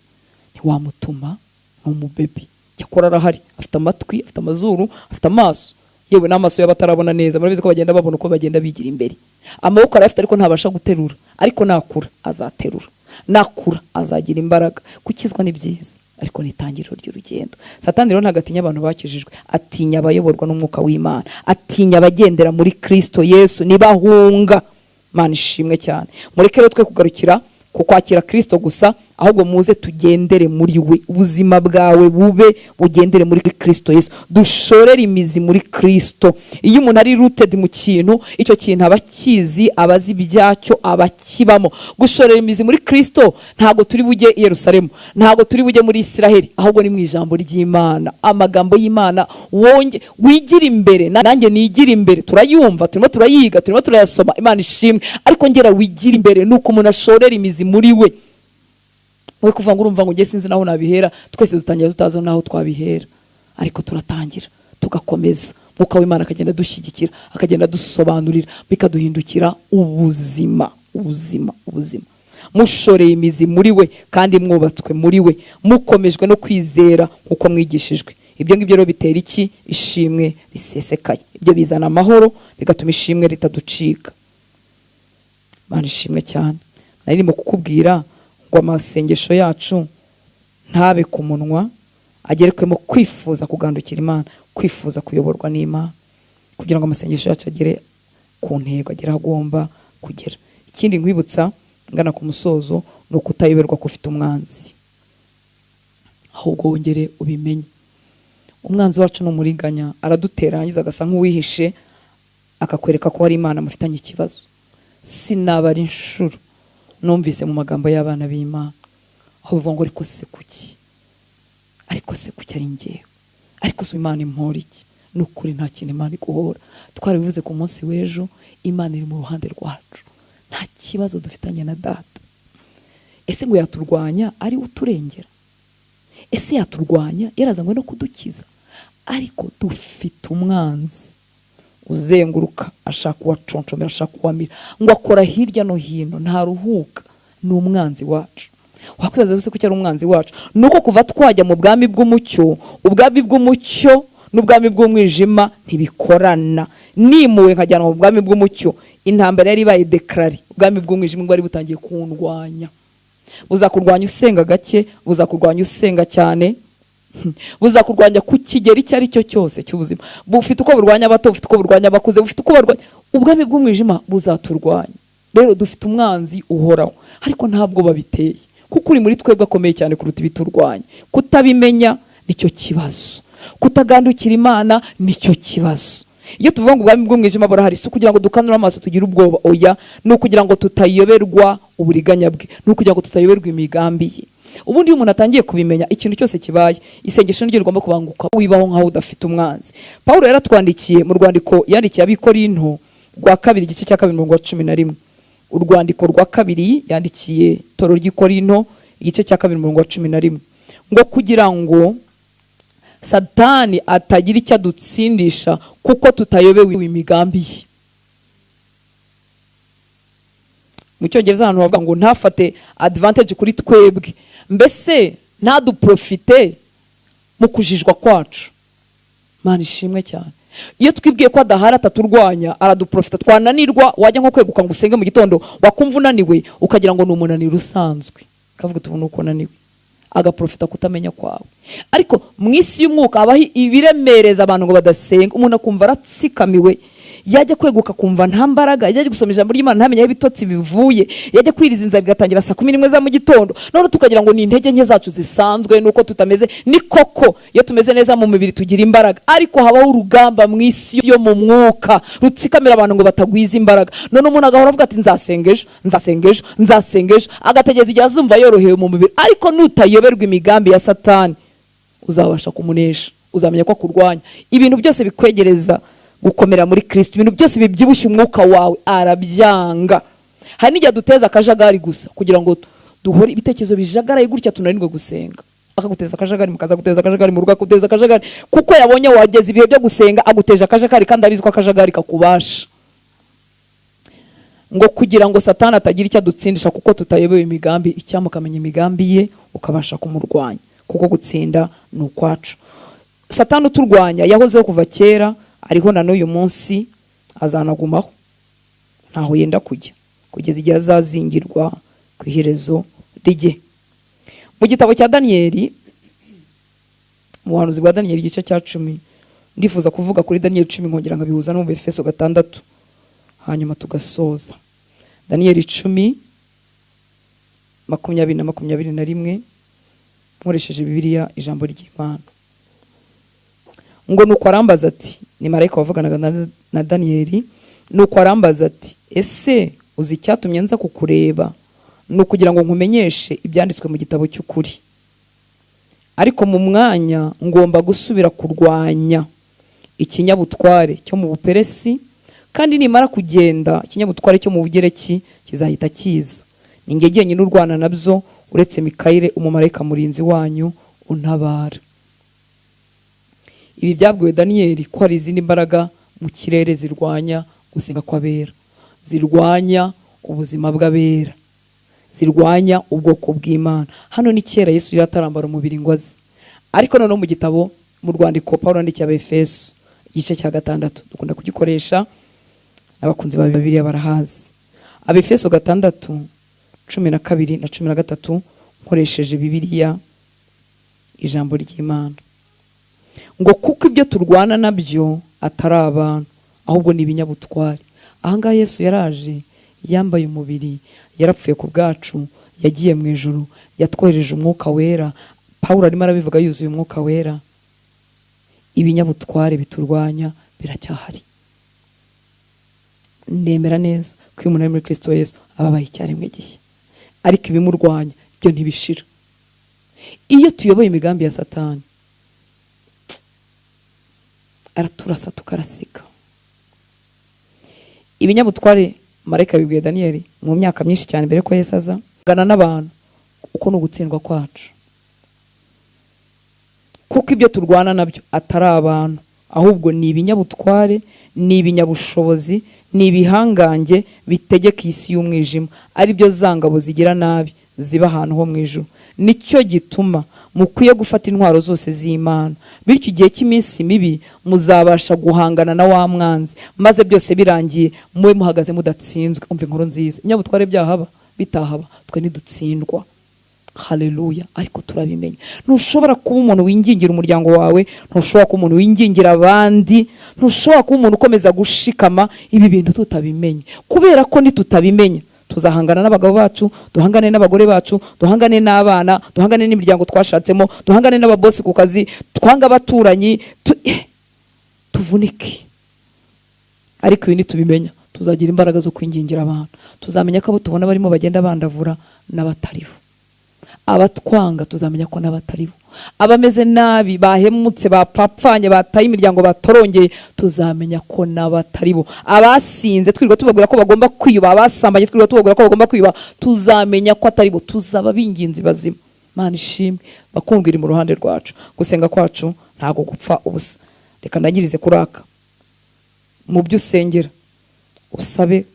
ntiwamutuma umubebe, cyakora arahari, afite amatwi, afite amazuru, afite amaso, yewe n'amaso y'abatarabona neza. Murabizi ko bagenda babona uko bagenda bigira imbere. Amaboko arafite ariko ntabasha guterura, ariko nakura azaterura, nakura azagira imbaraga. Gukizwa ni byiza, ariko nitangiriro ry'urugendo. Satani rero ntagatinya abantu bakijijwe, atinya abayoborwa n'Umwuka w'Imana, atinya abagendera muri Kristo Yesu, nibahunga. Mana ishimwe cyane. Mureke rero twe kugarukira ku kwakira Kristo gusa, ahubwo muze tugendere muri we, ubuzima bwawe bube bugendere muri Kristo Yesu, dushorere imizi muri Kristo. Iyo umuntu ari rooted mu kintu, icyo kintu abakizi, abazi ibyacyo, abakibamo. Gushorera imizi muri Kristo ntago turi bujye i Yerusalemu, ntago turi bujye muri Isiraheli, ahubwo ni mu ijambo ry'Imana, amagambo y'Imana. Wonge wigira imbere, nanjye nigira imbere, turayumva, turimo turayiga, turimo turayasoma, Imana ishimwe. Ariko ngera wigira imbere, nuko umuntu ashorera imizi muri we. We kuva ngo urumva ngo ngiye sinzi naho nabihera, twese dutangira tutazo naho twabihera, ariko turatangira tugakomeza. Mwuka w'Imana akagenda dushyigikira, akagenda dusobanurira, bikaduhindukira ubuzima. Mushoreye imizi muri we, kandi mwubatswe muri we, mukomejwe no kwizera nkuko mwigishijwe. ibyo ngibyo rero bitera iki? Ishimwe risesekaye. Ibyo bizana amahoro, bigatuma ishimwe ritaducika. Mana ishimwe cyane. Narimo kukubwira ngo amasengesho yacu ntabe ku munwa, agerekwemo kwifuza kugandukira Imana, kwifuza kuyoborwa n'Imana, kugira ngo amasengesho yacu agere ku ntego, agere agomba kugera. Ikindi nkwibutsa ngana ku musozo ni ukutayoberwa ko ufite umwanzi, ahubwo wongere ubimenye. Umwanzi wacu ni umuriganya, aradutera yangiza agasa nk'uwihishe, akakwereka ko hari Imana mufitanye ikibazo. Sinabara inshuro numvise mu magambo y'abana b'Imana aho bivuga ngo ariko se kuki ari njyewe, ariko se Imana impora iki? Ni ukuri nta kintu Imana iguhora. Twarabivuze ku munsi w'ejo, Imana iri mu ruhande rwacu, nta kibazo dufitanye na Data. Ese ngo yaturwanya ari uturengera? Ese yaturwanya yarazanywe no kudukiza? Ariko dufite umwanzi uzenguruka, ashaka uwaconshomera, ashaka uwamira, ngo akora hirya no hino, ntaruhuka. Ni umwanzi wacu. Wakwibaza se ko cyari umwanzi wacu? Nuko kuva twajya mu bwami bw'umucyo, ubwami bw'umucyo n'ubwami bw'umwijima ntibikorana. Nimuwe nkajyana mu bwami bw'umucyo, intambara yari ibaye deklari, ubwami bw'umwijima bwari butangiye kundwanya. Buzakurwanya usenga gake, buzakurwanya usenga cyane, buzakurwanya ku kigero icyo ari cyo cyose cy'ubuzima. Bufite uko burwanya abato, bufite uko burwanya abakuze, bufite uko burwanya. Ubwami bw'umwijima buzaturwanya. Rero dufite umwanzi uhoraho, ariko ntabwo babiteye, kuko uri muri twebwe akomeye cyane kuruta ibiturwanya. Kutabimenya nicyo kibazo, kutagandukira Imana nicyo kibazo. Iyo tuvuga ngo ubwami bw'umwijima burahari, si kugira ngo dukanure amaso tugire ubwoba, oya, ni ukugira ngo tutayoberwa uburiganya bwe, ni ukugira ngo tutayoberwa imigambi ye. Ubundi iyo umuntu atangiye kubimenya, ikintu cyose kibaye, isengesho niryo rigomba kubanguka, wibaho nkaho udafite umwanzi. Paulo yaratwandikiye mu rwandiko yandikiye Abikorinto rwa 2 igice cya 2:11. Urwandiko rwa 2 yandikiye toro ry'Ikorinto igice cya 2:11, ngo kugira ngo Satani atagira icyo adutsindisha, kuko tutayobewe imigambi ye. Mu Cyongereza hano bavuga ngo ntafate advantage kuri twebwe, mbese ntaduprofite mu kujijwa kwacu. Mana ishimwe cyane. Iyo twibwiye ko adahari ataturwanya, araduprofita. Twananirwa, wajya nko kweguka ngo usenge mu gitondo, wakumva unaniwe, ukagira ngo ni umunaniro usanzwe, kavuga tubona uko unaniwe, agaprofita kutamenya kwawe. Ariko mu isi y'umwuka habaho ibiremereza abantu ngo badasenga. Umuntu akumva aratsikamiwe, yajya kweguka kumva nta mbaraga, yajya gusoma ijambo ry'Imana ntamenye aho ibitotsi bivuye, yajya kwiriza inzara bigatangira saa 11 za mu gitondo. None tukagira ngo ni intege nke zacu zisanzwe, nuko tutameze. Ni koko iyo tumeze neza mu mibiri tugira imbaraga, ariko habaho urugamba mu isi yo mu mwuka rutsikamira abantu ngo batagwiza imbaraga. None umuntu agahora avuga ati nzasengejo, agategeza igihe azumva yorohewe mu mibiri. Ariko nutayoberwa imigambi ya Satani, uzabasha kumunesha, uzamenya ko akurwanya. Ibintu byose bikwegereza gukomera muri Kristo, ibintu byose bibyibushye umwuka wawe arabyanga. Hari n'igihe duteza akajagari gusa kugira ngo duhore ibitekerezo bijagaraye gutya tunanirwe gusenga. Akaguteza akajagari, mukaza guteza akajagari mu rugo, akaguteza akajagari kuko yabonye wageze ibihe byo gusenga, aguteje akajagari kandi abizi ko akajagari kakubasha. Ngo kugira ngo Satani atagira icyo adutsindisha, kuko tutayobewe imigambi, icyampa ukamenya imigambi ye ukabasha kumurwanya, kuko gutsinda ni ukwacu. Satani uturwanya yahozeho kuva kera, ariho na n'uyu munsi, azanagumaho, ntaho yenda kujya, kugeza igihe azazingirwa ku iherezo rye. Mu gitabo cya Daniyeli, mu buhanuzi bwa Daniyeli igice cya 10, ndifuza kuvuga kuri Daniyeli 10 nkongera nkabihuza no mu Efeso 6, hanyuma tugasoza. Daniyeli 10 20 na 21, nkoresheje Bibiliya ijambo ry'Imana. Ngo nuko arambaza ati, ni marayika wavuganaga na Daniyeli, nuko arambaza ati, ese uzi icyatumye nza kukureba? Ni ukugira ngo nkumenyeshe ibyanditswe mu gitabo cy'ukuri, ariko mu mwanya ngomba gusubira kurwanya ikinyabutware cyo mu Buperesi, kandi nimara kugenda ikinyabutware cyo mu Bugereki kizahita kiza. Ni njye jyenyine urwana nabyo, uretse Mikayire umumarayika murinzi wanyu untabara. Ibi byabwiwe Daniyeli ko hari izindi mbaraga mu kirere zirwanya gusenga kw'abera, zirwanya ubuzima bw'abera, zirwanya ubwoko bw'Imana. Hano ni kera Yesu yatarambara umubiri ngo aze, ariko none mu gitabo mu rwandiko Pawulo yandikiye Abefeso igice cya 6 dukunda kugikoresha n'abakunzi ba Bibiliya barahazi. Abefeso 6:12 na 13 nkoresheje Bibiliya ijambo ry'Imana ngo kuko ibyo turwana nabyo atari abantu ahubwo ni ibinyabutware. Ahangaha Yesu yaraje yambaye umubiri, yarapfuye ku bwacu, yagiye mu ijuru, yatwohereje umwuka wera. Pawulo arimo arabivuga yuzuye umwuka wera. Ibinyabutware biturwanya biracyahari. Nemera neza ko umuntu ari muri Kristo Yesu ababaye icyaremwe gishya, ariko ibimurwanya byo ntibishira. Iyo tuyoboye imigambi ya Satani araturasa tukarasika. Ibinyabutware marayika bibwiye Daniyeli mu myaka myinshi cyane mbere ko Yesu aza gana n'abantu uko no gutsindwa kwacu, kuko ibyo turwana nabyo atari abantu ahubwo ni ibinyabutware, ni ibinyabushobozi, ni ibihangange bitegeka isi y'umwijima, ari byo zangabo zigira nabi ziba ahantu ho mu ijuru. Nicyo gituma mukwiye gufata intwaro zose z'Imana, bityo igihe cy'iminsi mibi muzabasha guhangana na wa mwanzi, maze byose birangiye mube muhagaze mudatsinzwe. Umva inkuru nziza, inyabutware byahaba bitahaba twe nidutsindwa. Haleluya. Ariko turabimenya. Ntushobora kuba umuntu wingingira umuryango wawe, ntushobora kuba umuntu wingingira abandi, ntushobora kuba umuntu ukomeza gushikama ibi bintu tutabimenye, kubera ko nitutabimenya tuzahangana n'abagabo bacu, duhangane n'abagore bacu, duhangane n'abana, duhangane n'imiryango twashatsemo, duhangane n'ababosi ku kazi, twanga abaturanyi, tuvunike. Ariko ibi nitubimenya tuzagira imbaraga zo kwingingira abantu, tuzamenya ko abo tubona barimo bagenda bandavura n'abatariho, abatwanga tuzamenya ko n'abatariho, abameze nabi, bahemutse, bapapfanye, bataye imiryango, batorongeye, tuzamenya ko n'abataribo, abasinze twirirwa tubabwira ko bagomba kwiyuba, abasambanye twirirwa tubabwira ko bagomba kwiyuba, tuzamenya ko ataribo, tuzaba binginzi bazima. Mana ishimwe, bakumvira mu ruhande rwacu. Gusenga kwacu ntago gupfa ubusa. Reka ndangirize kuraka mu byo usengera, usabe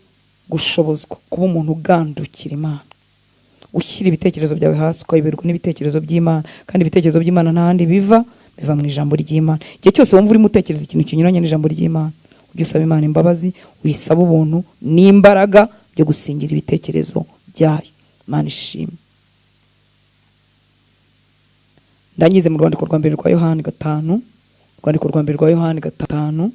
gushobozwa kuba umuntu ugandukira Imana, ushyira ibitekerezo byawe hasi ukayoberwa n'ibitekerezo by'Imana, kandi ibitekerezo by'Imana ntahandi biva mu ijambo ry'Imana. Igihe cyose wumva urimo utekereza ikintu kinyuranye n'ijambo ry'Imana, ujye usaba Imana imbabazi, uyisaba ubuntu n'imbaraga byo gusingira ibitekerezo byayo. Imana ishimwe. Ndangize mu rwandiko rwa mbere rwa Yohani 5, rwandiko rwa mbere rwa Yohani 5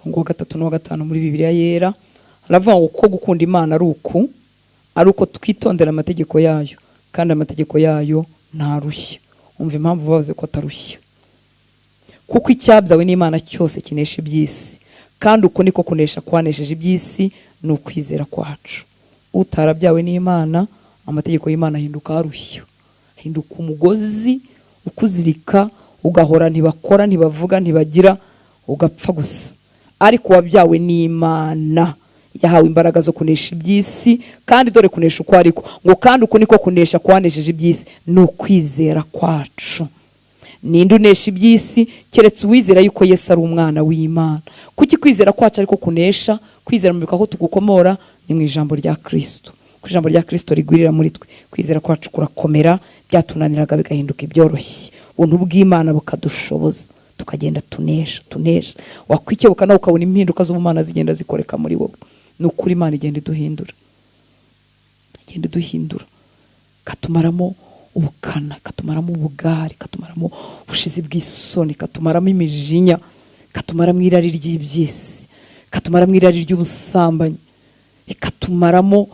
ngo 3 no 5 muri Bibiliya yera haravuga ngo ko gukunda Imana ari uko twitondera amategeko yayo, kandi amategeko yayo ntarushya. Umva impamvu bavuze ko atarushya, kuko icyabyawe n'Imana cyose kinesha iby'isi, kandi uko niko kunesha kwanesheje iby'isi ni ukwizera kwacu. Utarabyawe n'Imana, amategeko y'Imana ahinduka arushya, ahinduka umugozi ukuzirika, ugahora ntibakora, ntibavuga, ntibagira, ugapfa gusa. Ariko wabyawe n'Imana yahawe imbaraga zo kunesha iby'isi, kandi dore kunesha uko ariko ngo kandi uko niko kunesha kwanesheje iby'isi ni ukwizera kwacu. Ninde unesha iby'isi keretse uwizera yuko Yesu ari umwana w'Imana? Kuki kwizera kwacu ariko kunesha? Kwizera mu bikako tugukomora ni mu ijambo rya Kristo. Ku ijambo rya Kristo rigwirira muri twe, kwizera kwacu kurakomera, byatunaniraga bigahinduka ibyoroshye, ubuntu bw'Imana bukadushoboza, tukagenda tunesha. Wakwikebuka nawe ukabona impinduka z'ubumana zigenda zikoreka muri wowe. Ni ukuri Imana igenda iduhindura, katumaramo ubukana, katumaramo ubugari, katumaramo ubushizi bw'isoni, katumaramo imijinya, katumaramo irari ry'iby'isi, katumaramo irari ry'ubusambanyi, ikatumaramo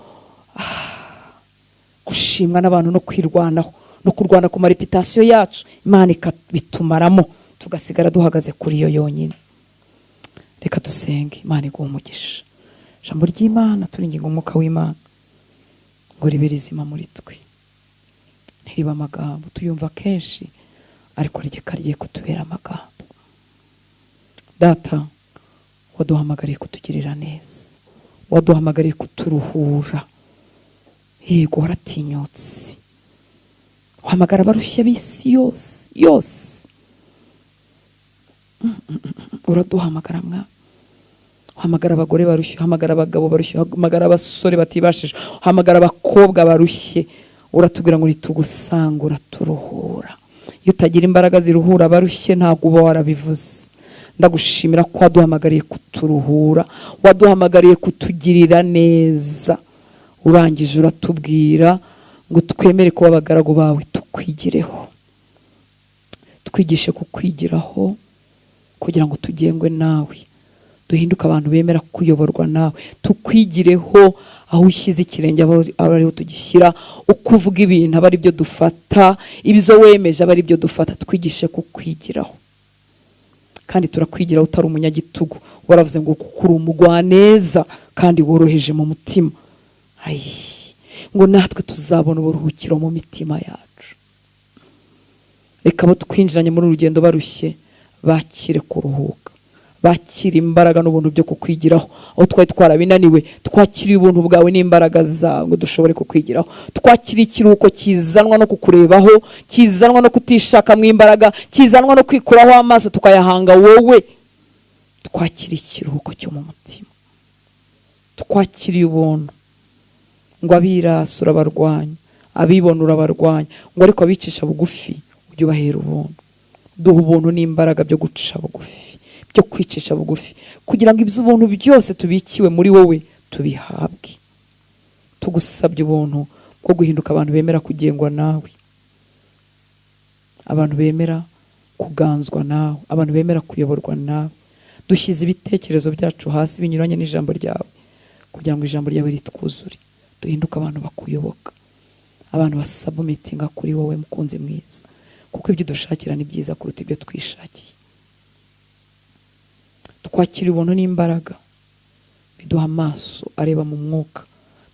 gushimwa n'abantu no kwirwanaho no kurwana ku mareputasiyo yacu. Imana ikabitumaramo, tugasigara duhagaze kuri yo yonyine. Reka dusenge. Imana iguhe umugisha. Ijambo ry'Imana turinginga umwuka w'Imana ngo ribe rizima muri twe, ntiriba amagambo tuyumva kenshi ariko rigiye kutubera amagambo. Data, waduhamagariye kutugirira neza, waduhamagariye kuturuhura. Yego waratinyutse, uhamagara abarushya b'isi yose uraduhamagara mwa, hamagara abagore barushye, hamagara abagabo barushye, hamagara abasore batibashije, hamagara abakobwa barushye. Uratubwira ngo nitugusanga uraturuhura. Iyo utagira imbaraga ziruhura abarushye ntabwo uba warabivuze. Ndagushimira ko waduhamagariye kuturuhura, waduhamagariye kutugirira neza. Urangije uratubwira ngo twemere kuba abagaragu bawe, tukwigireho, twigishe kukwigiraho kugira ngo tugengwe nawe, duhinduke abantu bemera kuyoborwa nawe, tukwigireho. Aho ushyize ikirenge aba ariho tugishyira, uko uvuga ibintu aba ari byo dufata, ibizo wemeje aba ari byo dufata. Twigishe kukwigiraho, kandi turakwigiraho utari umunyagitugu. Waravuze ngo kuko uri umugwaneza kandi woroheje mu mutima, ngo natwe tuzabona uburuhukiro mu mitima yacu. Reka abo twinjiranye muri urugendo barushye bakire kuruhuka, bakira imbaraga n'ubuntu byo kukwigiraho. Aho twari twarabinaniwe, twakiriye ubuntu bwawe n'imbaraga zawe ngo dushobore kukwigiraho. Twakiriye ikiruhuko kizanwa no kukurebaho, kizanwa no kutishaka mu imbaraga, kizanwa no kwikuraho amaso tukayahanga wowe. Twakiriye ikiruhuko cyo mu mutima, twakiriye ubuntu ngo abirasa urabarwanya, abibona urabarwanya, ngo ariko abicisha bugufi ujye ubahera ubuntu. Duha ubuntu n'imbaraga byo guca bugufi, byo kwicisha bugufi, kugira ngo iby'ubuntu byose tubikiwe muri wowe tubihabwe. Tugusabye ubuntu bwo guhinduka abantu bemera kugengwa nawe, abantu bemera kuganzwa nawe, abantu bemera kuyoborwa nawe. Dushyize ibitekerezo byacu hasi binyuranye n'ijambo ryawe, kugira ngo ijambo ryawe ritwuzure, duhinduke abantu bakuyoboka, abantu basabumitinga kuri wowe mukunzi mwiza, kuko ibyo dushakira ni byiza kuruta ibyo twishakiye. Twakira ubuntu n'imbaraga, biduha amaso areba mu mwuka,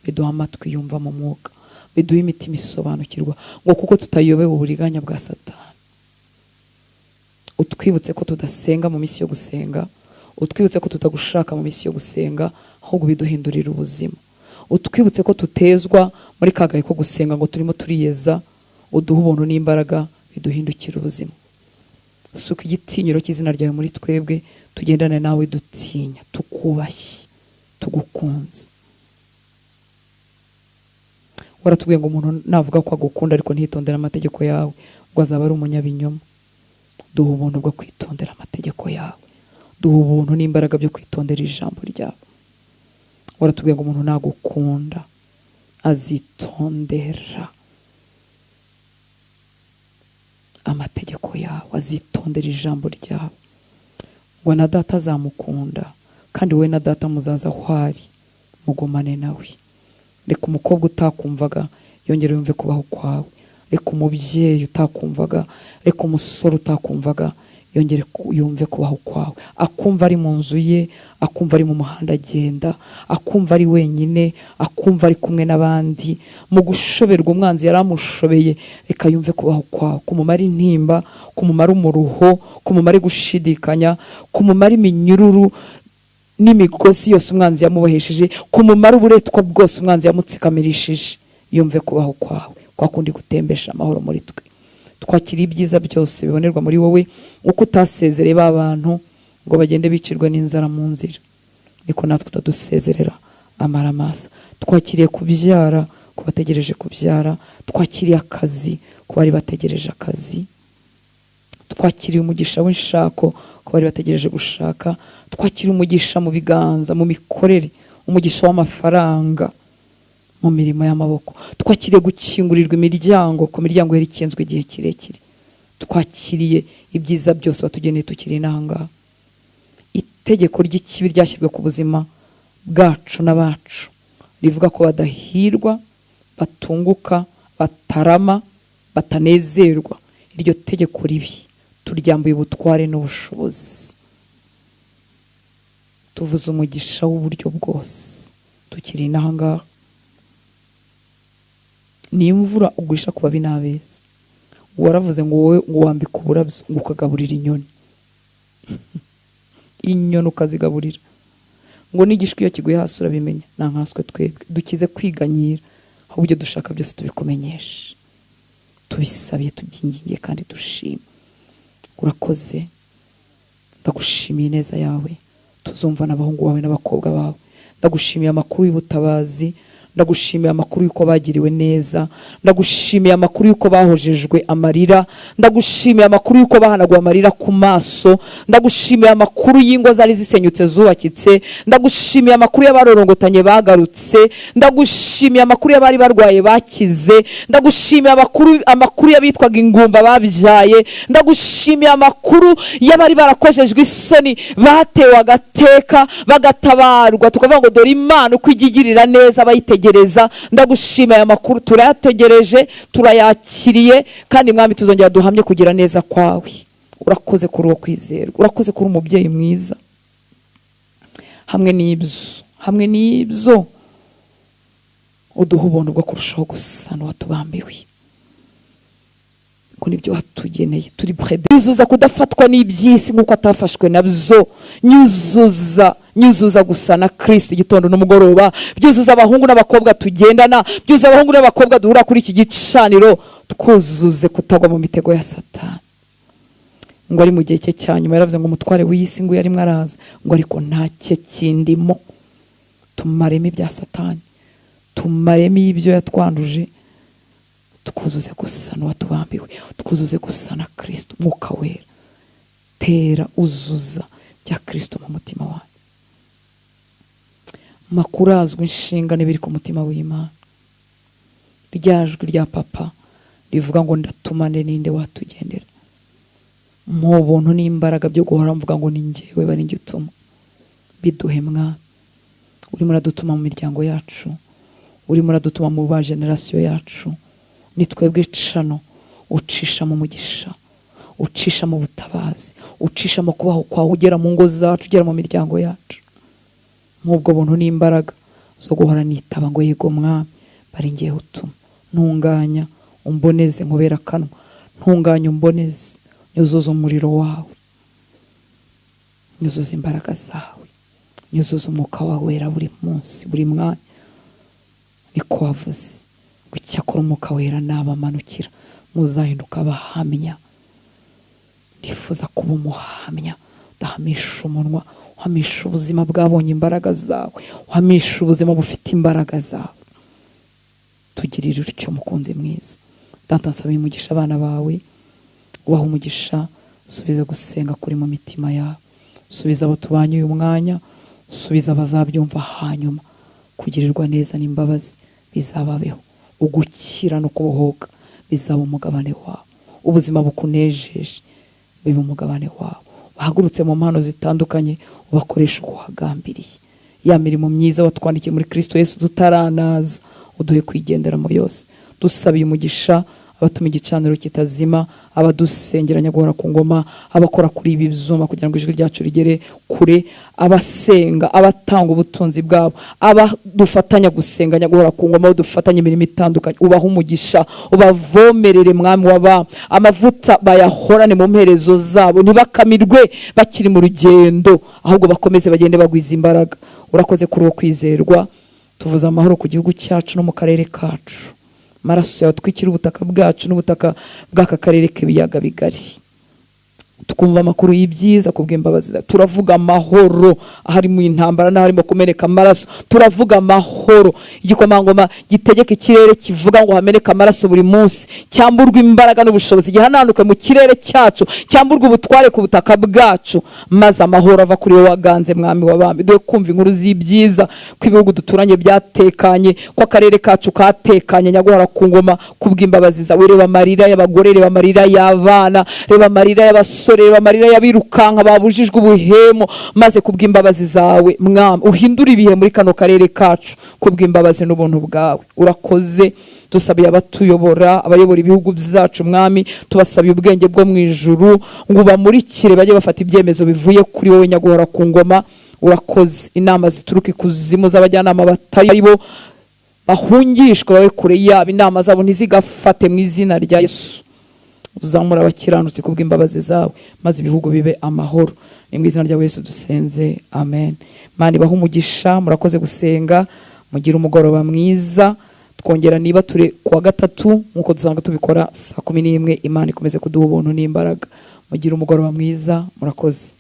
biduha amatwi yumva mu mwuka, biduha imitima isobanukirwa, ngo kuko tutayobewe uburiganya bwa Satani. Utwibutse ko tudasenga mu minsi yo gusenga, utwibutse ko tutagushaka mu minsi yo gusenga, ahubwo biduhindurira ubuzima. Utwibutse ko tutezwa muri kagaye ko gusenga ngo turimo turiyeza. Uduha ubuntu n'imbaraga biduhindukira ubuzima. Suka igitinyiro cy'izina ryawe muri twebwe, tugendane nawe dutinya, tukubashye, tugukunze. Waratubwiye ngo umuntu navuga ko agukunda ariko ntitondera amategeko yawe, ngo azaba ari umunyabinyoma. Duha ubuntu bwo kwitondera amategeko yawe, duha ubuntu n'imbaraga byo kwitondera ijambo ryawe. Waratubwiye ngo umuntu nagukunda azitondera amategeko yawe, azitondera ijambo ryawe. Ngo na data azamukunda, kandi wowe na data muzaza aho ari, mugumane nawe. Reka umukobwa utakumvaga yongere yumve kubaho kwawe, reka umubyeyi utakumvaga, reka umusore utakumvaga yongere yumve kubaho kwawe. Akumva ari mu nzu ye, akumva ari mu muhanda agenda, akumva ari wenyine, akumva ari kumwe n'abandi. Mu gushoberwa umwanzi yaramushobeye, reka yumve kubaho kwawe, kumumara intimba, kumumara umuruho, kumumara gushidikanya, kumumara iminyururu n'imigozi yose umwanzi yamubohesheje, kumumara uburetwa bwose umwanzi yamutikamirishije. Yumve kubaho kwawe, kwa kundi gutembesha amahoro muri twe. Twakiriye ibyiza byose bibonerwa muri wowe, uko utasezereye ba bantu ngo bagende bicirwe n'inzara mu nzira, niko natwe utadusezerera amaramasa. Twakiriye kubyara ku bategereje kubyara, twakiriye akazi ku bari bategereje akazi, twakiriye umugisha w'inshako ku bari bategereje gushaka, twakiriye umugisha mu biganza, mu mikorere, umugisha w'amafaranga mu mirimo y'amaboko. Twakiriye gukingurirwa imiryango, ku miryango yari ikinzwe igihe kirekire. Twakiriye ibyiza byose watugeneye tukiri inanga. Itegeko ry'ikibi ryashyizwe ku buzima bwacu n'abacu rivuga ko badahirwa, batunguka, batarama, batanezerwa. Iryo tegeko ribi turyambuye ubutware n'ubushobozi. Tuvuze umugisha w'uburyo bwose tukiri inanga. Ni imvura ugurisha ku babi n'abeza. Waravuze ngo wowe ngo wambika uburabyo ngo ukagaburira inyoni. Inyoni ukazigaburira. Ngo n'igishwi iyo kiguye hasi urabimenya. Nta nkaswe twebwe dukize kwiganyira, aho ibyo dushaka byose tubikumenyesha, tubisabiye, tubyingingiye kandi dushima. Urakoze, ndagushimiye neza yawe, tuzumva n'abahungu bawe n'abakobwa bawe. Ndagushimiye amakuru y'ubutabazi, ndagushimiye amakuru yuko bagiriwe neza, ndagushimiye amakuru yuko bahojejwe amarira, ndagushimiye amakuru yuko bahanaguwe amarira ku maso, ndagushimiye amakuru y'ingo zari zisenyutse zubakitse, ndagushimiye amakuru y'abarorongotanye bagarutse, ndagushimiye amakuru y'abari barwaye bakize, ndagushimiye amakuru y'abitwaga ingumba babyaye, ndagushimiye amakuru y'abari barakojejwe isoni batewe agateka bagatabarwa, tukavuga ngo dore Imana uko igirira neza abayitegereza. Ndagushimiye amakuru turayategereje, turayakiriye, kandi Mwami tuzongera duhamye kugira neza kwawe. Urakoze kuri uwo kwizerwa, urakoze kuri umubyeyi mwiza. Hamwe n'ibyo uduha ubuntu bwo kurushaho gusa n'uwatubambiwe, ko nibyo watugeneye. Turi nyuzuza kudafatwa n'ibyisi nk'uko atafashwe nabyo, nyuzuza gusa na Kristo igitondo n'umugoroba, byuzuza abahungu n'abakobwa tugendana, byuzuza abahungu n'abakobwa duhura kuri iki gicaniro, twuzuze kutagwa mu mitego ya Satani. Ngo ari mu gihe cye cya nyuma yaravuze ngo umutware w'isi ngo yari mwaraza, ngo ariko nta cye kindimo. Tumaremo ibya Satani, tumaremo ibyo yatwanduje, twuzuze gusa n'uwatubambiwe, twuzuze gusa na Kristo. Mwuka wera, tera uzuza bya Kristo mu mutima wanjye. Makuru azwi inshingane biri ku mutima w'Imana. Ryajwi rya papa rivuga ngo ndatumane ninde watugendera. Mu buntu n'imbaraga byo guhora mvuga ngo ni njyewe bari njye utuma. Biduhe Mwami, urimo uradutuma mu miryango yacu, urimo uradutuma mu ba generation yacu. Ni twebwe cano ucisha mu mugisha, ucisha mu butabazi, ucisha mu kubaho kwawe, ugera mu ngo zacu, ugera mu miryango yacu. Nk'ubwo buntu n'imbaraga zo guhora nitaba ngo yego Mwami bari ngiye utuma. Ntunganya umboneze nkubera akanwa, ntunganya umboneze, nyuzuza umuriro wawe, nyuzuza imbaraga zawe, nyuzuza umwuka wawe wera buri munsi buri mwanya. Niko wavuze ngo icyakora umwuka wera nabamanukira muzahinduka abahamya. Ndifuza kuba umuhamya, udahamisha umunwa, uhamisha ubuzima bwabonye imbaraga zawe, uhamisha ubuzima bufite imbaraga zawe. Tugirire utyo mukunzi mwiza. Data nsaba umugisha abana bawe, ubaha umugisha, subiza gusenga kuri mu mitima yabo, subiza abo tubanye uyu mwanya, subiza abazabyumva hanyuma. Kugirirwa neza n'imbabazi bizababeho, ugukira no kubohoka bizaba umugabane wabo, ubuzima bukunejeje bibe umugabane wabo. Bahagurutse mu mpano zitandukanye ubakoresha uko wagambiriye. Ya mirimo myiza watwandikiye muri Kristo Yesu tutaranaza, uduhe kwigendera mu yose. Dusabiye umugisha abatuma igicaniro kitazima, abadusengera nyagora ku ngoma, abakora kuri ibi bizuma kugira ngo ijwi ryacu rigere kure, abasenga, abatanga ubutunzi bwabo, abadufatanya gusenga nyagora ku ngoma, dufatanye imirimo itandukanye. Ubaha umugisha, ubavomerere Mwami w'aba, amavuta bayahorane mu mperezo zabo, ntibakamirwe bakiri mu rugendo, ahubwo bakomeze bagende bagwiza imbaraga. Urakoze kuri uwo kwizerwa. Tuvuza amahoro ku gihugu cyacu no mu karere kacu. Maraso yawe twikira ubutaka bwacu n'ubutaka bw'aka karere k'ibiyaga bigari. Tukumva amakuru y'ibyiza kubw'imbabazi zawe. Turavuga amahoro ahari mu intambara n'aharimo kumeneka amaraso. Turavuga amahoro. Igikomangoma gitegeka ikirere kivuga ngo hameneka amaraso buri munsi, cyamburwa imbaraga n'ubushobozi, gihananuke mu kirere cyacu, cyamburwa ubutware ku butaka bwacu, maze amahoro ava kuri wowe waganze Mwami w'abami. Dore kumva inkuru z'ibyiza ko ibihugu duturanye byatekanye, ko akarere kacu katekanye nyagora ku ngoma kubw'imbabazi zawe. Reba amarira y'abagore, reba amarira y'abana, reba amarira y'abasore, reba amarira y'abirukanka babujijwe ubuhemo, maze kubw'imbabazi zawe Mwami uhindura ibihe muri kano karere kacu kubw'imbabazi n'ubuntu bwawe. Urakoze. Dusabiye abatuyobora, abayobora ibihugu byacu Mwami, tubasabiye ubwenge bwo mu ijuru ngo bamurikire bajye bafata ibyemezo bivuye kuri wowe nyagora ku ngoma. Urakoze. Inama zituruka ikuzimu z'abajyanama batari bo bahungishwe bawe kure yabo, inama zabo ntizigafate mu izina rya Yesu. Uzamura abakiranutsi kubw'imbabazi zawe, maze ibihugu bibe amahoro. Ni mu izina rya Yesu dusenze, amen. Mana ibahe umugisha. Murakoze gusenga, mugira umugoroba mwiza. Twongera niba turi kuwa gatatu nkuko dusanga tubikora saa 11. Imana ikomeze kuduha ubuntu n'imbaraga. Mugira umugoroba mwiza. Murakoze.